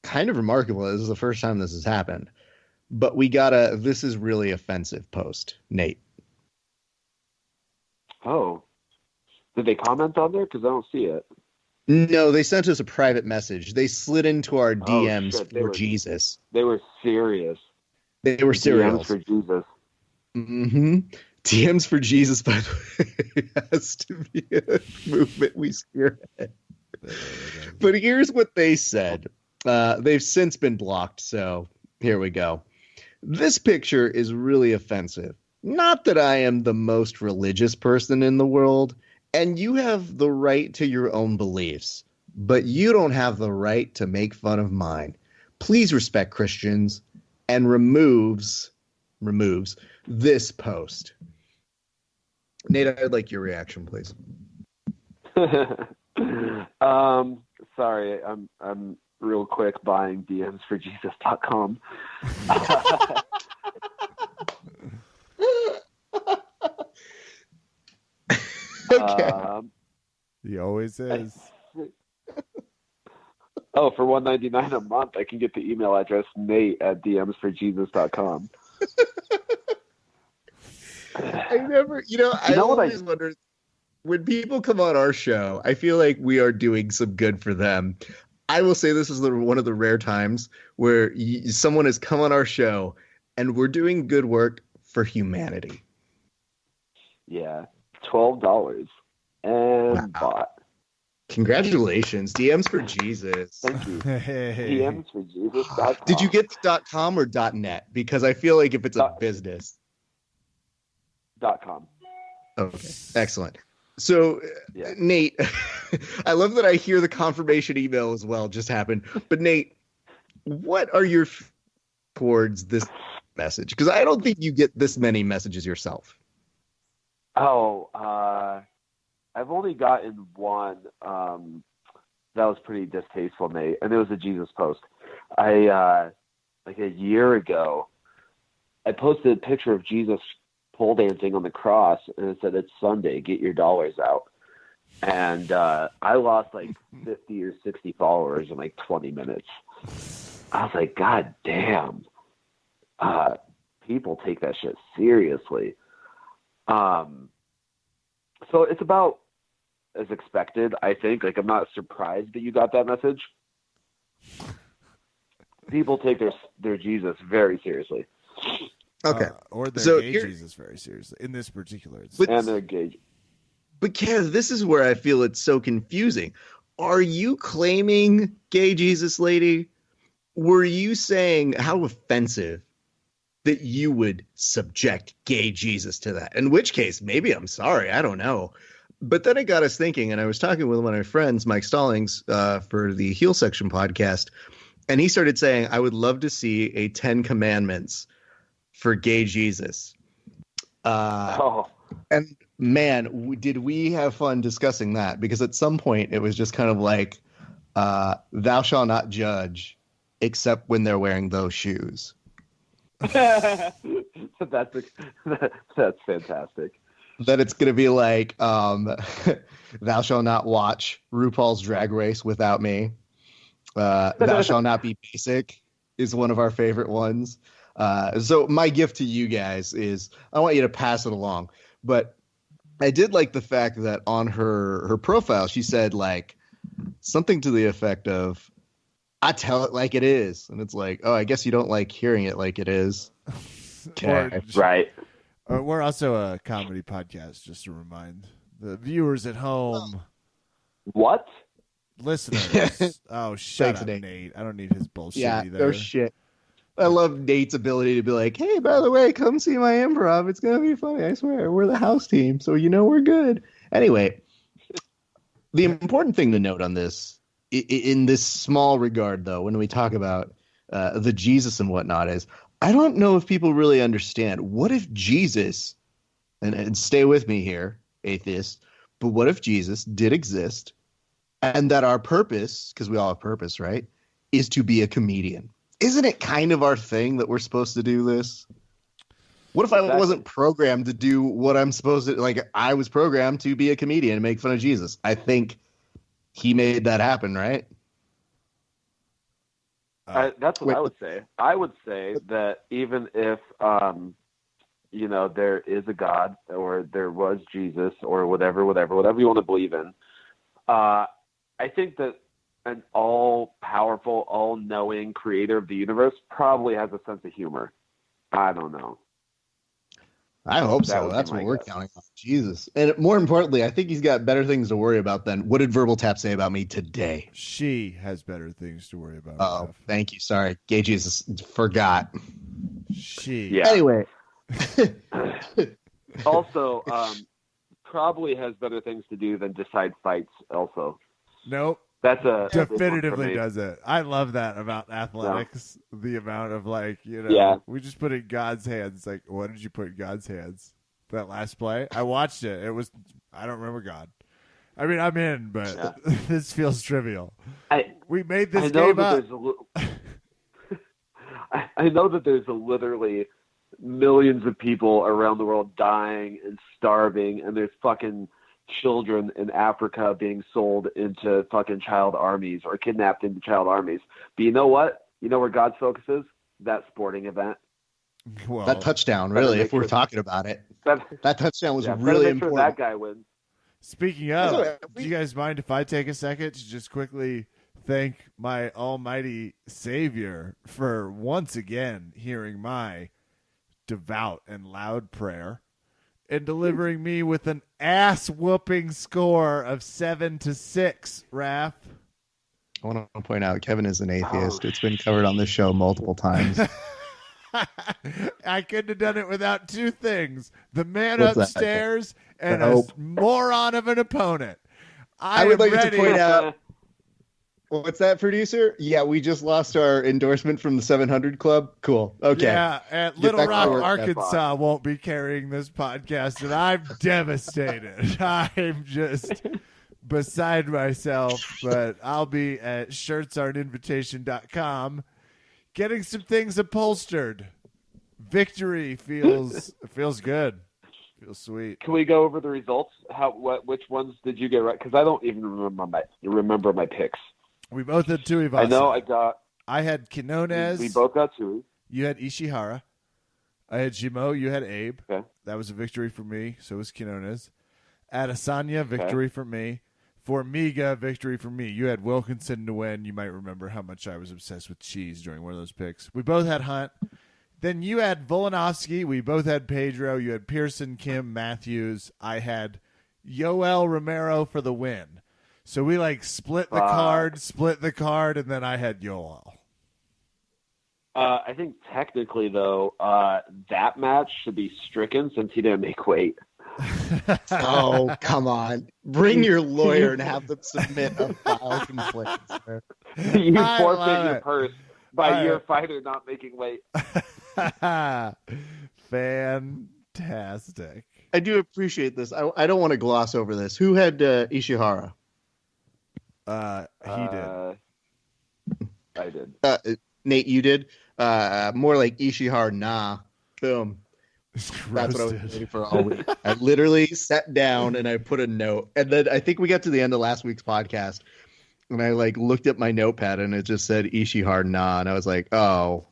kind of remarkable. This is the first time this has happened. But we got this is really offensive post, Nate. Oh. Did they comment on there? Because I don't see it. No, they sent us a private message. They slid into our DMs for Jesus. They were serious. They were serious. DMs for Jesus. Mm-hmm. DMs for Jesus, by the way, has to be a movement we spearhead. But here's what they said. They've since been blocked, so here we go. This picture is really offensive. Not that I am the most religious person in the world, and you have the right to your own beliefs, but you don't have the right to make fun of mine. Please respect Christians, and removes this post. Nate, I'd like your reaction, please. Sorry, I'm real quick buying DMsforJesus.com. Okay. He always is. For $1.99 a month, I can get the email address Nate@DMsforJesus.com. I always wonder, when people come on our show, I feel like we are doing some good for them. I will say this is one of the rare times where someone has come on our show and we're doing good work for humanity. Yeah. $12 and bought. Congratulations. DMs for Jesus. Thank you. DMsforJesus.com. Did you get the .com or .net? Because I feel like if it's a business. .com. Okay. Excellent. So, yeah. Nate, I love that I hear the confirmation email as well just happened. But Nate, what are your towards this message? Because I don't think you get this many messages yourself. I've only gotten one that was pretty distasteful, Nate, and it was a Jesus post. Like a year ago, I posted a picture of Jesus pole dancing on the cross, and it said, "It's Sunday, get your dollars out." And I lost like 50 or 60 followers in like 20 minutes. I was like, God damn, people take that shit seriously. So it's about as expected, I think. Like, I'm not surprised that you got that message. People take their Jesus very seriously. Okay. Or their gay Jesus very seriously in this particular instance. And their gay. But Kev, this is where I feel it's so confusing. Are you claiming gay Jesus lady? Were you saying how offensive that you would subject gay Jesus to that? In which case, maybe I'm sorry. I don't know. But then it got us thinking, and I was talking with one of my friends, Mike Stallings, for the Heel Section podcast, and he started saying, I would love to see a 10 Commandments for gay Jesus. And man, did we have fun discussing that? Because at some point it was just kind of like, thou shalt not judge except when they're wearing those shoes. That's fantastic. That it's going to be like, thou shalt not watch RuPaul's Drag Race without me. Thou shalt not be basic is one of our favorite ones. So my gift to you guys is I want you to pass it along. But I did like the fact that on her profile, she said like something to the effect of, I tell it like it is. And it's like, oh, I guess you don't like hearing it like it is. Okay. Right. We're also a comedy podcast, just to remind the viewers at home. What? listeners. Oh, shut Thanks, up, Nate. Nate. I don't need his bullshit Yeah, either. no shit. I love Nate's ability to be like, hey, by the way, come see my improv. It's going to be funny. I swear. We're the house team, so we're good. Anyway, the important thing to note on this, in this small regard, though, when we talk about the Jesus and whatnot, is I don't know if people really understand. What if Jesus, and stay with me here, atheists, but what if Jesus did exist and that our purpose, because we all have purpose, right, is to be a comedian? Isn't it kind of our thing that we're supposed to do this? What if I wasn't programmed to do what I'm supposed to? Like, I was programmed to be a comedian and make fun of Jesus. I think he made that happen, right? That's what I would say. I would say that even if, there is a God or there was Jesus or whatever you want to believe in, I think that an all-powerful, all-knowing creator of the universe probably has a sense of humor. I don't know. I hope so. That's what we're counting on. Jesus. And more importantly, I think he's got better things to worry about than what did Verbal Tap say about me today? She has better things to worry about. Oh, thank you. Sorry. Gay Jesus forgot. She. Yeah. Anyway. Also, probably has better things to do than decide fights also. Nope. That's a definitively does it. I love that about athletics. Yeah. The amount of we just put it in God's hands. Like, what did you put in God's hands? That last play, I watched it. I don't remember God. I mean, I'm in, but this feels trivial. We made this game up. I know that there's literally millions of people around the world dying and starving, and there's fucking children in Africa being sold into fucking child armies or kidnapped into child armies. But you know what? You know where God's focus is? That sporting event. Well, that touchdown, really, if we're talking about it. That touchdown was really important. That guy wins. Speaking of, do you guys mind if I take a second to just quickly thank my almighty Savior for once again hearing my devout and loud prayer and delivering me with an ass-whooping score of 7-6, Raph. I want to point out Kevin is an atheist. It's been covered on this show multiple times. I couldn't have done it without two things. The man upstairs and a moron of an opponent. I would like to point out... What's that, producer? Yeah, we just lost our endorsement from the 700 Club. Cool. Okay. Yeah, and Little Rock, Arkansas won't be carrying this podcast, and I'm devastated. I'm just beside myself, but I'll be at shirtsarentinvitation.com getting some things upholstered. Victory feels good. Feels sweet. Can we go over the results? Which ones did you get right? Because I don't even remember my picks. We both had Tuivasa. I know I had Quinones. We both got Tui. You had Ishihara. I had Jimo. You had Abe. Okay. That was a victory for me. So was Quinones. Adesanya, victory for me. Formiga, victory for me. You had Wilkinson to win. You might remember how much I was obsessed with cheese during one of those picks. We both had Hunt. Then you had Volkanovski. We both had Pedro. You had Pearson, Kim, Matthews. I had Yoel Romero for the win. So we split the card, and then I had Yoel. I think technically, though, that match should be stricken since he didn't make weight. Oh, come on. Bring your lawyer and have them submit a file complaint, sir. You forfeit your purse by your fighter not making weight. Fantastic. I do appreciate this. I don't want to gloss over this. Who had Ishihara? He did. I did. Nate, you did. More like Ishihara. Nah. Boom. That's what I was waiting for all week. I literally sat down and I put a note, and then I think we got to the end of last week's podcast, and I looked at my notepad and it just said Ishihara. Nah, and I was like, oh,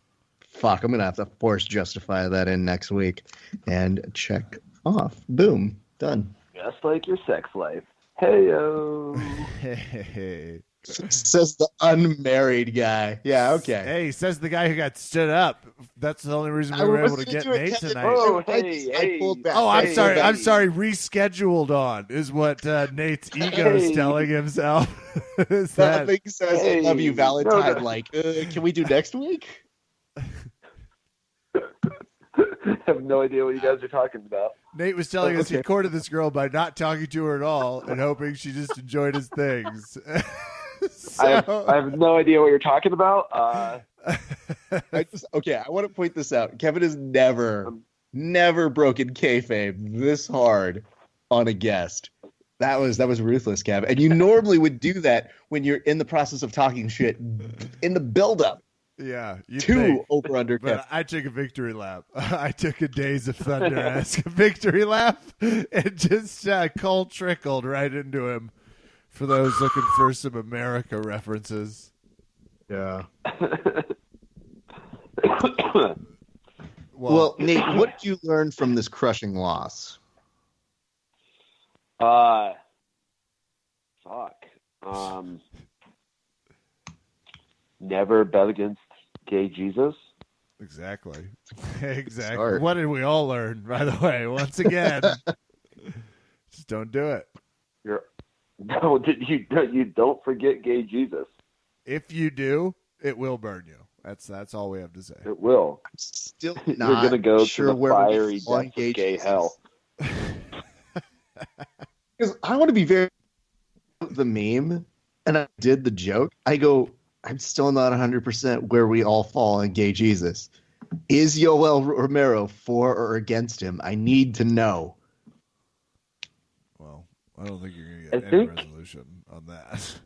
fuck! I'm gonna have to force justify that in next week, and check off. Boom. Done. Just like your sex life. Hey-o. Hey. Says the unmarried guy. Yeah, okay. Hey, says the guy who got stood up. That's the only reason we were able to get Nate tonight. Oh, I pulled back. Oh, I'm Hey, sorry. hey. I'm sorry. Rescheduled on is what Nate's ego is telling himself. Is That that thing says, I love you, Valentine. No. Like, can we do next week? I have no idea what you guys are talking about. Nate was telling us he Okay. courted this girl by not talking to her at all and hoping she just enjoyed his things. I have no idea what you're talking about. I want to point this out. Kevin has never broken kayfabe this hard on a guest. That was ruthless, Kev. And you normally would do that when you're in the process of talking shit in the buildup Yeah, to over under Kev. But I took a victory lap. I took a Days of Thunder-esque victory lap and just cold trickled right into him for those looking for some America references. Yeah. Well, Nate, what did you learn from this crushing loss? Never bet against gay Jesus. exactly. Exactly. Smart. What did we all learn, by the way? Once again, just don't do it. You don't forget gay Jesus. If you do, it will burn you. That's all we have to say. It will. I'm still You're not gonna go sure to the where fiery we fall depths of engaged gay in this. hell. Because I want to be very the meme, and I did the joke. I go, I'm still not 100% where we all fall in gay Jesus. Is Yoel Romero for or against him? I need to know. Well, I don't think you're going to get I any think- resolution on that.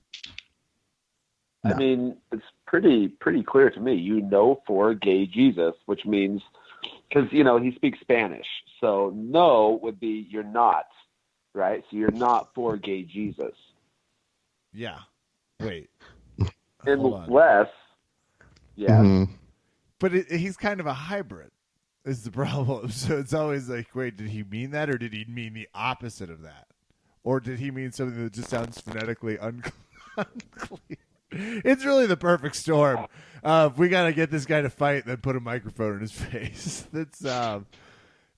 No. I mean, it's pretty clear to me. You know for gay Jesus, which means because he speaks Spanish. So no would be you're not, right? So you're not for gay Jesus, Yeah. Wait. Hold on. unless, yeah. Mhm. But he's kind of a hybrid is the problem. So it's always like, wait, did he mean that or did he mean the opposite of that? Or did he mean something that just sounds phonetically unclear? It's really the perfect storm. We got to get this guy to fight, then put a microphone in his face. That's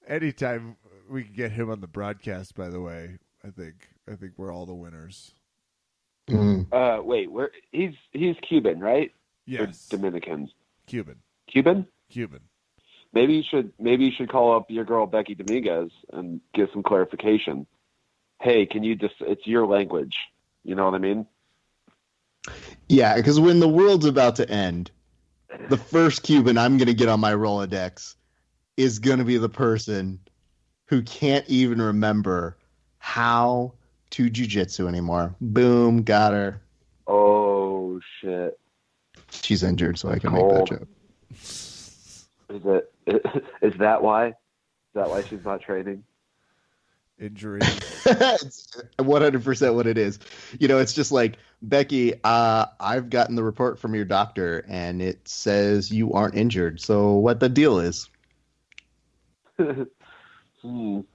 anytime we can get him on the broadcast, by the way, I think we're all the winners. Mhm. Wait, he's Cuban, right? Yes. Or Dominican. Cuban. Cuban? Maybe you should call up your girl Becky Dominguez and get some clarification. Hey, can you just? It's your language. You know what I mean? Yeah, because when the world's about to end, the first Cuban I'm going to get on my Rolodex is going to be the person who can't even remember how to jujitsu anymore. Boom, got her. Oh shit! She's injured, so I can Cold. make that joke. Is that why? Is that why she's not training? injuries. It's 100% what it is. It's just like, Becky, I've gotten the report from your doctor, and it says you aren't injured. So what the deal is? I feel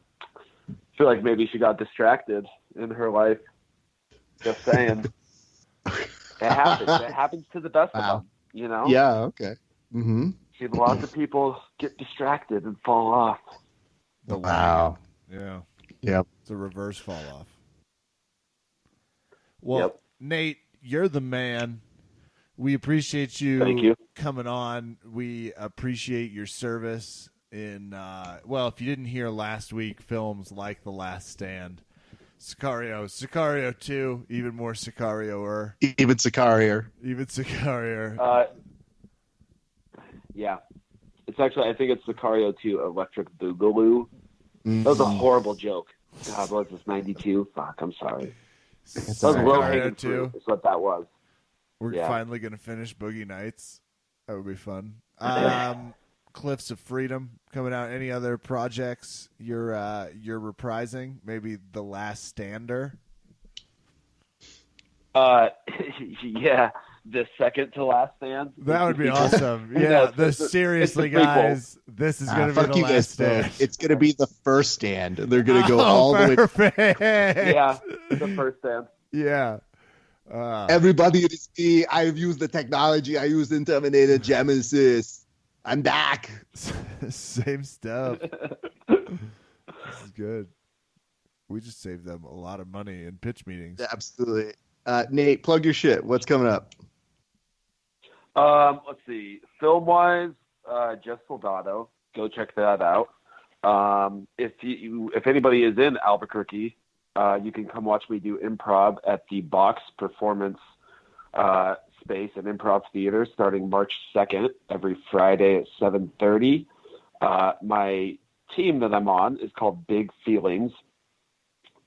like maybe she got distracted in her life. Just saying. It happens. It happens to the best of them, Yeah, okay. Mm-hmm. See, lots of people get distracted and fall off. Wow. Yeah. Yep. It's a reverse fall off. Well, Yep. Nate, you're the man. We appreciate Thank you. coming on. We appreciate your service in, if you didn't hear last week, films like The Last Stand, Sicario 2, even more Sicario-er. Even Sicario. Yeah. It's actually, I think it's Sicario 2 Electric Boogaloo. Mm-hmm. That was a horrible joke. God, what was this, 92? Fuck, I'm sorry. That was all right. low-hanging Sicario 2. fruit is what that was. We're Yeah. finally going to finish Boogie Nights. That would be fun. Cliffs of Freedom coming out. Any other projects you're reprising? Maybe The Last Stander. Yeah, the second to last stand. That would be awesome. No, Yeah, it's seriously, the prequel. guys, this is going to be Fuck The you guys, Last though. Stand. It's going to be the first stand. They're going to go all the way. Perfect. Yeah, the first stand. Yeah. Everybody, it is me. I've used the technology. I used in Terminator Genesis. I'm back. Same stuff. This is good. We just saved them a lot of money in pitch meetings. Absolutely. Nate, plug your shit. What's coming up? Let's see. Film-wise, Just Soldado. Go check that out. If anybody is in Albuquerque, you can come watch me do improv at the Box Performance Space and Improv Theater starting March 2nd, every Friday at 7:30. My team that I'm on is called Big Feelings.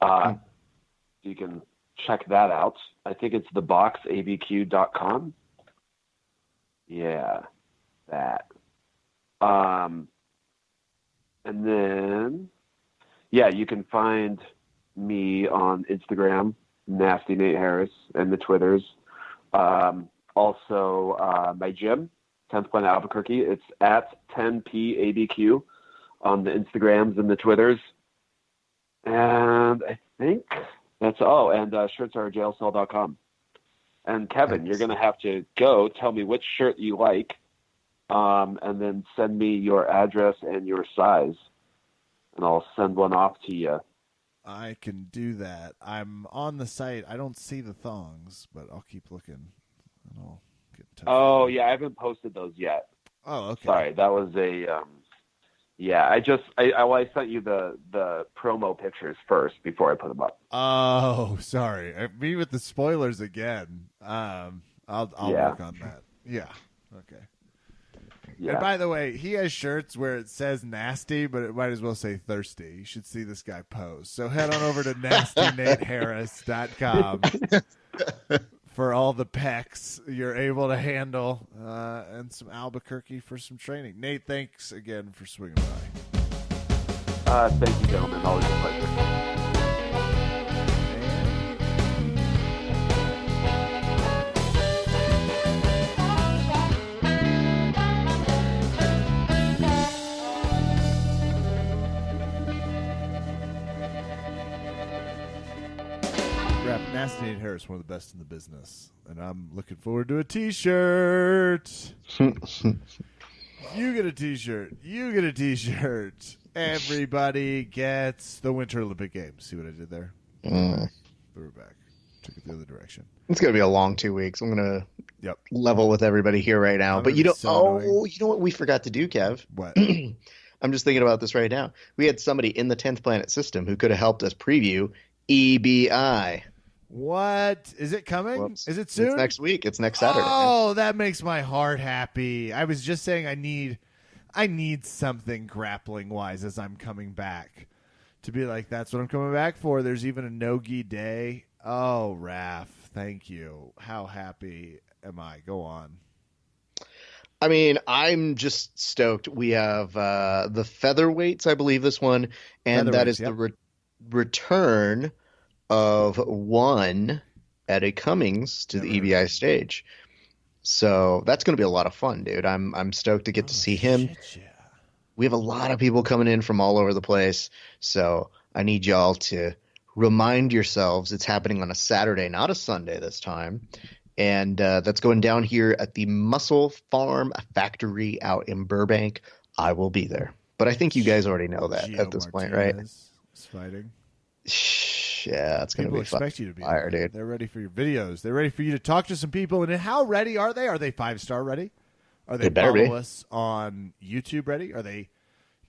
You can check that out. I think it's theboxabq.com. Yeah, that. And then, you can find me on Instagram, Nasty Nate Harris, and the Twitters. Also, my gym, 10th Planet Albuquerque. It's at 10PABQ on the Instagrams and the Twitters. And I think that's all. And shirts are jailcell.com. And Kevin, you're going to have to go tell me which shirt you like, and then send me your address and your size, and I'll send one off to you. I can do that. I'm on the site. I don't see the thongs, but I'll keep looking. And I'll get in touch. Oh, yeah, I haven't posted those yet. Oh, okay. Sorry, that was a I sent you the promo pictures first before I put them up. Oh, sorry. Me with the spoilers again. I'll work on that. Yeah. Okay. Yeah. And by the way, he has shirts where it says nasty, but it might as well say thirsty. You should see this guy pose. So head on over to nastynateharris.com for all the pecs you're able to handle, and some Albuquerque for some training. Nate, thanks again for swinging by. Thank you, gentlemen. Always a pleasure. Nasty Nate Harris, one of the best in the business, and I'm looking forward to a T-shirt. You get a T-shirt. You get a T-shirt. Everybody gets the Winter Olympic Games. See what I did there? We're back. Took it the other direction. It's going to be a long 2 weeks. I'm going to level with everybody here right now. But you know what we forgot to do, Kev? What? I'm just thinking about this right now. We had somebody in the 10th Planet system who could have helped us preview EBI. What? Is it coming? Whoops. Is it soon? It's next week. It's next Saturday. Oh, that makes my heart happy. I was just saying I need something grappling wise as I'm coming back to be like, that's what I'm coming back for. There's even a no-gi day. Oh, Raph, thank you. How happy am I? Go on. I mean, I'm just stoked. We have the featherweights, I believe, this one, and that is the return of one Eddie Cummings to the EBI stage. So that's going to be a lot of fun, dude. I'm stoked to get to see him. Shit, yeah. We have a lot of people coming in from all over the place. So I need y'all to remind yourselves it's happening on a Saturday, not a Sunday this time. And that's going down here at the Muscle Farm Factory out in Burbank. I will be there. But I think you guys already know that at this point, right? Is fighting. Yeah, it's going to be fun. People expect you to be fire, there. dude. They're ready for your videos. They're ready for you to talk to some people. And how ready are they? Are they 5-star ready? Are they follow us on YouTube ready? Are they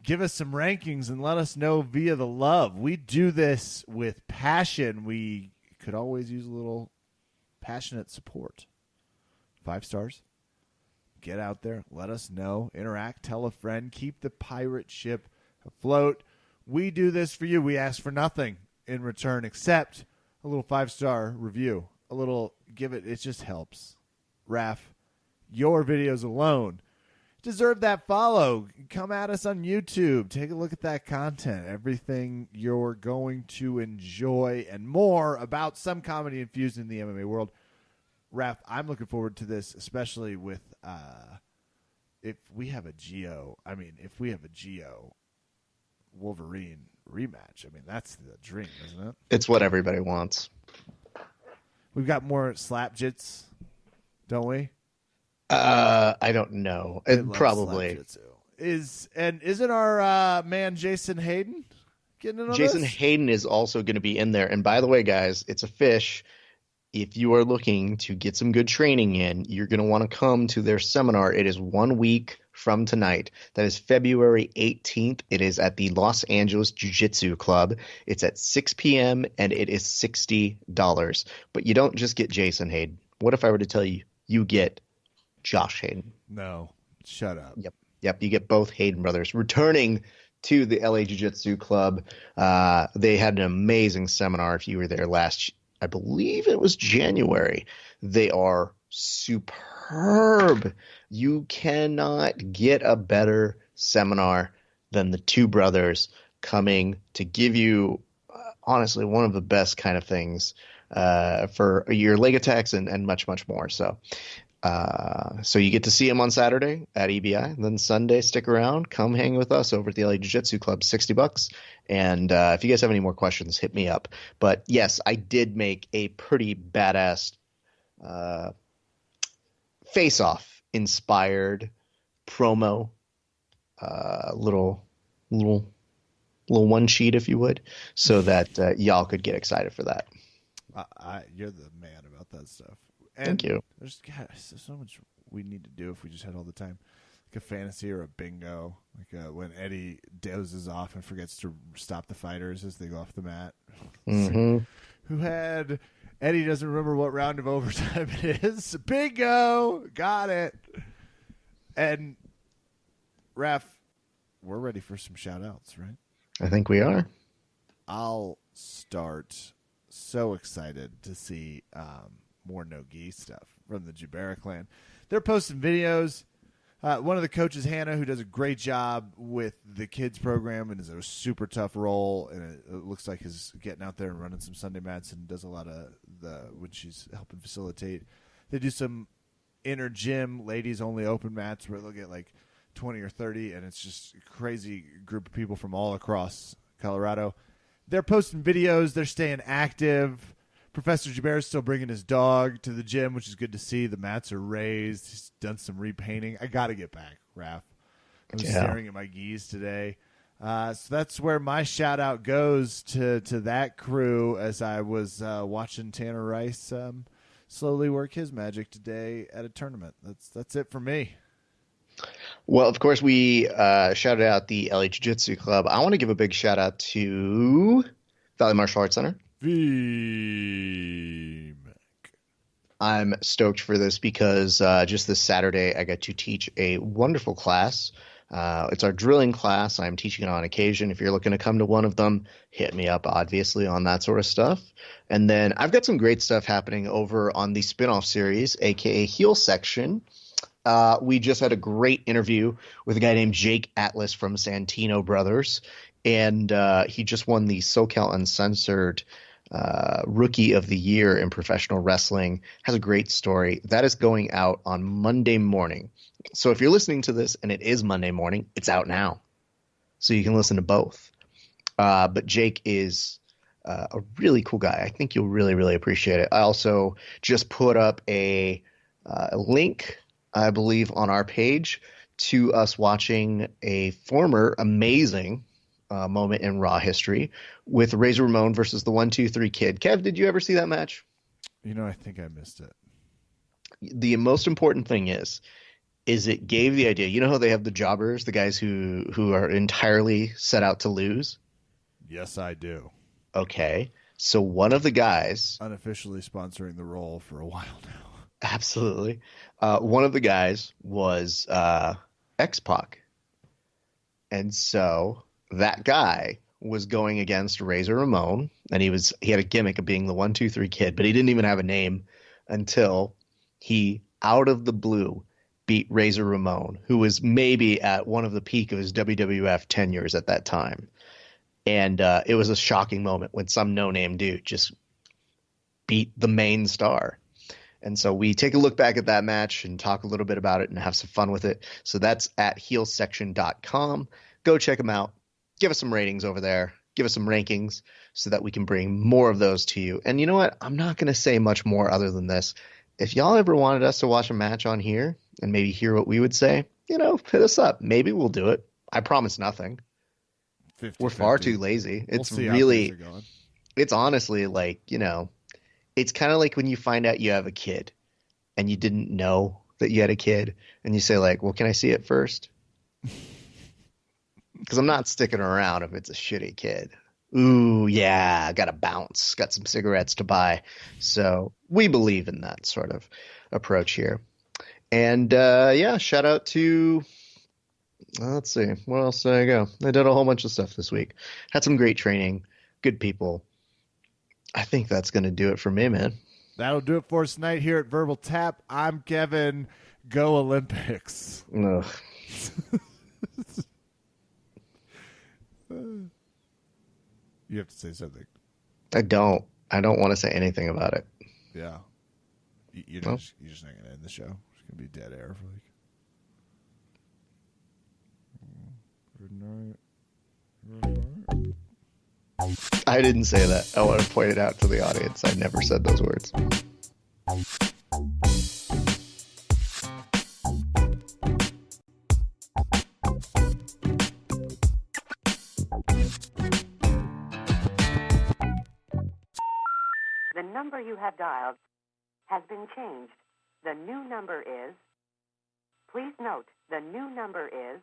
give us some rankings and let us know via the love? We do this with passion. We could always use a little passionate support. 5 stars. Get out there. Let us know. Interact. Tell a friend. Keep the pirate ship afloat. We do this for you. We ask for nothing in return except a little 5-star review. A little give it. It just helps. Raph, your videos alone deserve that follow. Come at us on YouTube. Take a look at that content. Everything you're going to enjoy and more about some comedy infused in the MMA world. Raph, I'm looking forward to this, especially with if we have a Geo Wolverine rematch. I mean, that's the dream, isn't it? It's what everybody wants. We've got more slap jits, don't we? I don't know. They love Probably. slap jitsu. Isn't our man Jason Hayden getting in on Jason this? Hayden is also going to be in there. And by the way, guys, it's a fish. If you are looking to get some good training in, you're going to want to come to their seminar. It is 1 week from tonight. That is February 18th. It is at the Los Angeles Jiu-Jitsu Club. It's at 6 p.m. and it is $60. But you don't just get Jason Hayden. What if I were to tell you you get Josh Hayden? No. Shut up. Yep. You get both Hayden brothers returning to the LA Jiu-Jitsu Club. They had an amazing seminar. If you were there I believe it was January. They are superb. You cannot get a better seminar than the two brothers coming to give you, honestly, one of the best kind of things for your leg attacks and much, much more. So you get to see them on Saturday at EBI. Then Sunday, stick around. Come hang with us over at the LA Jiu-Jitsu Club, $60. And if you guys have any more questions, hit me up. But yes, I did make a pretty badass face-off inspired promo, little one sheet, if you would, so that y'all could get excited for that. You're the man about that stuff. And Thank you. There's so much we need to do if we just had all the time. Like a fantasy or a bingo. Like when Eddie dozes off and forgets to stop the fighters as they go off the mat. Mm-hmm. Eddie doesn't remember what round of overtime it is. Bingo! Got it. And Raph, we're ready for some shout-outs, right? I think we are. I'll start. So excited to see more no-gi stuff from the Jubera clan. They're posting videos. One of the coaches, Hannah, who does a great job with the kids program and is a super tough role, and it looks like is getting out there and running some Sunday mats and does a lot of when she's helping facilitate. They do some inner gym ladies only open mats where they'll get like 20 or 30, and it's just a crazy group of people from all across Colorado. They're posting videos. They're staying active. Professor Jubera is still bringing his dog to the gym, which is good to see. The mats are raised. He's done some repainting. I got to get back, Raph. I was staring at my geese today. So that's where my shout-out goes to that crew as I was watching Tanner Rice slowly work his magic today at a tournament. That's it for me. Well, of course, we shouted out the LA Jiu-Jitsu Club. I want to give a big shout-out to Valley Martial Arts Center. VMAC. I'm stoked for this because just this Saturday I got to teach a wonderful class. It's our drilling class. I'm teaching it on occasion. If you're looking to come to one of them, hit me up, obviously, on that sort of stuff. And then I've got some great stuff happening over on the spinoff series, a.k.a. Heel Section. We just had a great interview with a guy named Jake Atlas from Santino Brothers, and he just won the SoCal Uncensored Rookie of the Year in professional wrestling. Has a great story. That is going out on Monday morning. So if you're listening to this and it is Monday morning, it's out now. So you can listen to both. But Jake is a really cool guy. I think you'll really, really appreciate it. I also just put up a link, I believe, on our page to us watching a former amazing moment in Raw history with Razor Ramon versus the 1-2-3 Kid. Kev, did you ever see that match? I think I missed it. The most important thing is it gave the idea. You know how they have the jobbers, the guys who are entirely set out to lose? Yes, I do. Okay. So one of the guys... Unofficially sponsoring the role for a while now. Absolutely. One of the guys was X-Pac. And so that guy was going against Razor Ramon, and he had a gimmick of being the 1-2-3 Kid, but he didn't even have a name until he, out of the blue, beat Razor Ramon, who was maybe at one of the peak of his WWF tenures at that time. And it was a shocking moment when some no-name dude just beat the main star. And so we take a look back at that match and talk a little bit about it and have some fun with it. So that's at heelsection.com. Go check them out. Give us some ratings over there. give us some rankings so that we can bring more of those to you. And you know what? I'm not going to say much more other than this. If y'all ever wanted us to watch a match on here and maybe hear what we would say, hit us up. Maybe we'll do it. I promise nothing. 50, We're far too lazy. We'll It's see really, how things are going. it's honestly like, it's kind of like when you find out you have a kid and you didn't know that you had a kid and you say like, well, can I see it first? Because I'm not sticking around if it's a shitty kid. Ooh, yeah, got to bounce. Got some cigarettes to buy. So we believe in that sort of approach here. And shout out to, let's see, where else did I go? I did a whole bunch of stuff this week. Had some great training, good people. I think that's going to do it for me, man. That'll do it for us tonight here at Verbal Tap. I'm Kevin. Go Olympics. Ugh. You have to say something. I don't want to say anything about it. Yeah. You're just not going to end the show. It's going to be dead air for Good night. I didn't say that. I want to point it out to the audience. I never said those words. The number you have dialed has been changed. The new number is... Please note, the new number is...